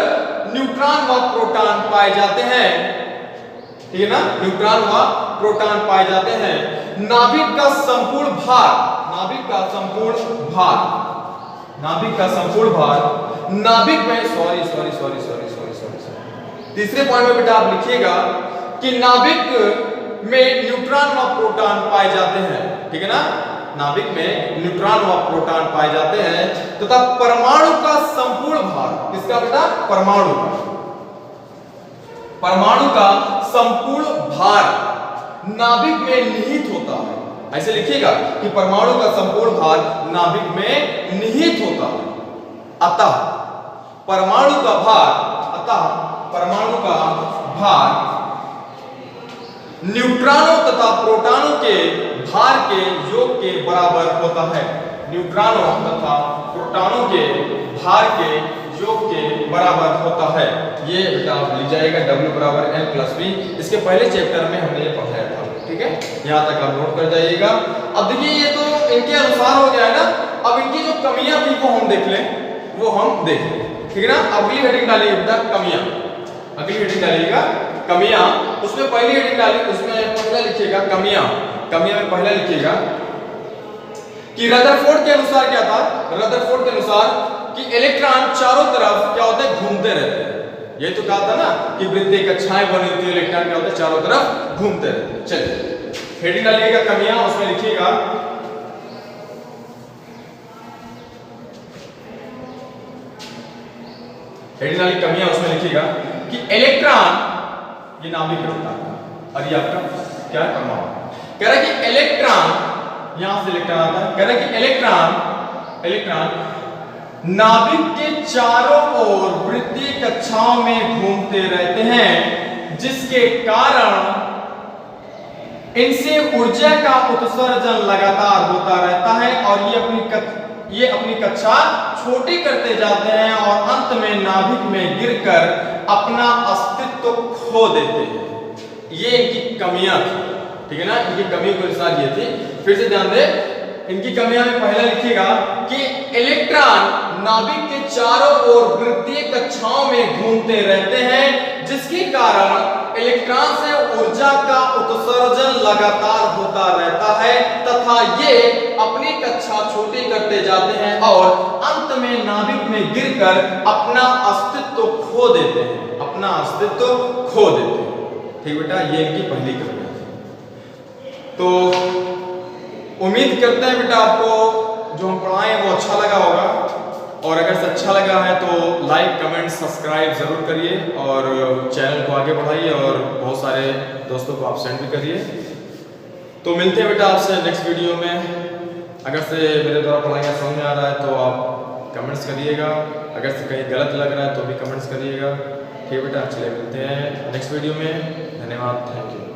न्यूट्रॉन व प्रोटॉन पाए जाते हैं, ठीक है ना, न्यूट्रॉन व प्रोटॉन पाए जाते हैं। नाभिक का संपूर्ण भार, नाभिक का संपूर्ण भार, नाभिक का संपूर्ण भार, नाभिक में सॉरी तीसरे पॉइंट में बेटा आप लिखिएगा कि नाभिक में न्यूट्रॉन व प्रोटॉन पाए जाते हैं, ठीक है ना, नाभिक में न्यूट्रॉन व प्रोटॉन पाए जाते हैं तथा परमाणु का संपूर्ण भार, किसका बेटा? परमाणु का, परमाणु का संपूर्ण भार नाभिक में निहित होता है। ऐसे लिखिएगा कि परमाणु का संपूर्ण भार नाभिक में निहित होता है। अतः परमाणु का भार, तथा परमाणु का भार न्यूट्रॉनों तथा प्रोटॉनों के भार के योग के बराबर होता है। न्यूट्रॉनों तथा प्रोटॉनों के भार के योग के बराबर होता है। ये बेटा आप लिख जाएगा W बराबर M प्लस V। इसके पहले चैप्टर में हमने ये पढ़ाया था, ठीक है, यहाँ तक आप नोट कर जाइएगा। अब देखिए ये तो इनके अनुसार हो गया है ना, अब इनकी जो कमियां थी वो हम देख लें, वो हम देख लें, ठीक है ना। अगली हेडिंग डालिए बेटा कमियां, अगली हेडिंग डालिएगा कमियां। उसमें पहली हेडिंग डालिए, उसमें पहला लिखिएगा कमियां, कमियां में पहला लिखिएगा कि रदरफोर्ड के अनुसार क्या था, रदरफोर्ड के अनुसार कि इलेक्ट्रॉन चारों तरफ क्या होते हैं, घूमते रहते हैं। ये तो कहा था ना कि वृत्तीय कक्षाएं बनी होती है, इलेक्ट्रॉन क्या होते हैं, चारों तरफ घूमते रहते हैं। चलिए हेडिंग डालिएगा कमियां, उसमें लिखिएगा हेडिंग डालिए कमियां, उसमें लिखिएगा कि इलेक्ट्रॉन, ये नाभिक होता है और ये आपका क्या है, परमाणु। कह रहा है कि इलेक्ट्रॉन, यहां से इलेक्ट्रॉन आता है, कह रहा है कि इलेक्ट्रॉन नाभिक के चारों ओर वृत्तीय कक्षाओं में घूमते रहते हैं, जिसके कारण इनसे ऊर्जा का उत्सर्जन लगातार होता रहता है और ये अपनी कक्षा छोटी करते जाते हैं और अंत में नाभिक में गिरकर अपना अस्तित्व खो देते हैं। ये इनकी कमियां थी, ठीक है ना, इनकी कमियों के अनुसार ये थी। फिर से ध्यान दें, इनकी कमियां में पहला लिखिएगा कि इलेक्ट्रॉन नाभिक के चारों ओर वृत्तीय कक्षाओं में घूमते रहते हैं, जिसके कारण इलेक्ट्रॉन से ऊर्जा का उत्सर्जन लगातार होता रहता है तथा ये अपनी कक्षा छोटी करते जाते हैं और अंत में नाभिक में गिरकर अपना अस्तित्व खो देते हैं, अपना अस्तित्व खो देते हैं। ठीक बेटा, ये इनकी पहली कमी है। तो उम्मीद करते हैं बेटा आपको जो हम पढ़ाए वो अच्छा लगा होगा, और अगर से अच्छा लगा है तो लाइक कमेंट सब्सक्राइब जरूर करिए और चैनल को आगे बढ़ाइए और बहुत सारे दोस्तों को आप सेंड भी करिए। तो मिलते हैं बेटा आपसे नेक्स्ट वीडियो में। अगर से मेरे द्वारा पढ़ाया समझ में आ रहा है तो आप कमेंट्स करिएगा, अगर से कहीं गलत लग रहा है तो भी कमेंट्स करिएगा। ठीक बेटा, चलिए मिलते हैं नेक्स्ट वीडियो में। धन्यवाद, थैंक यू।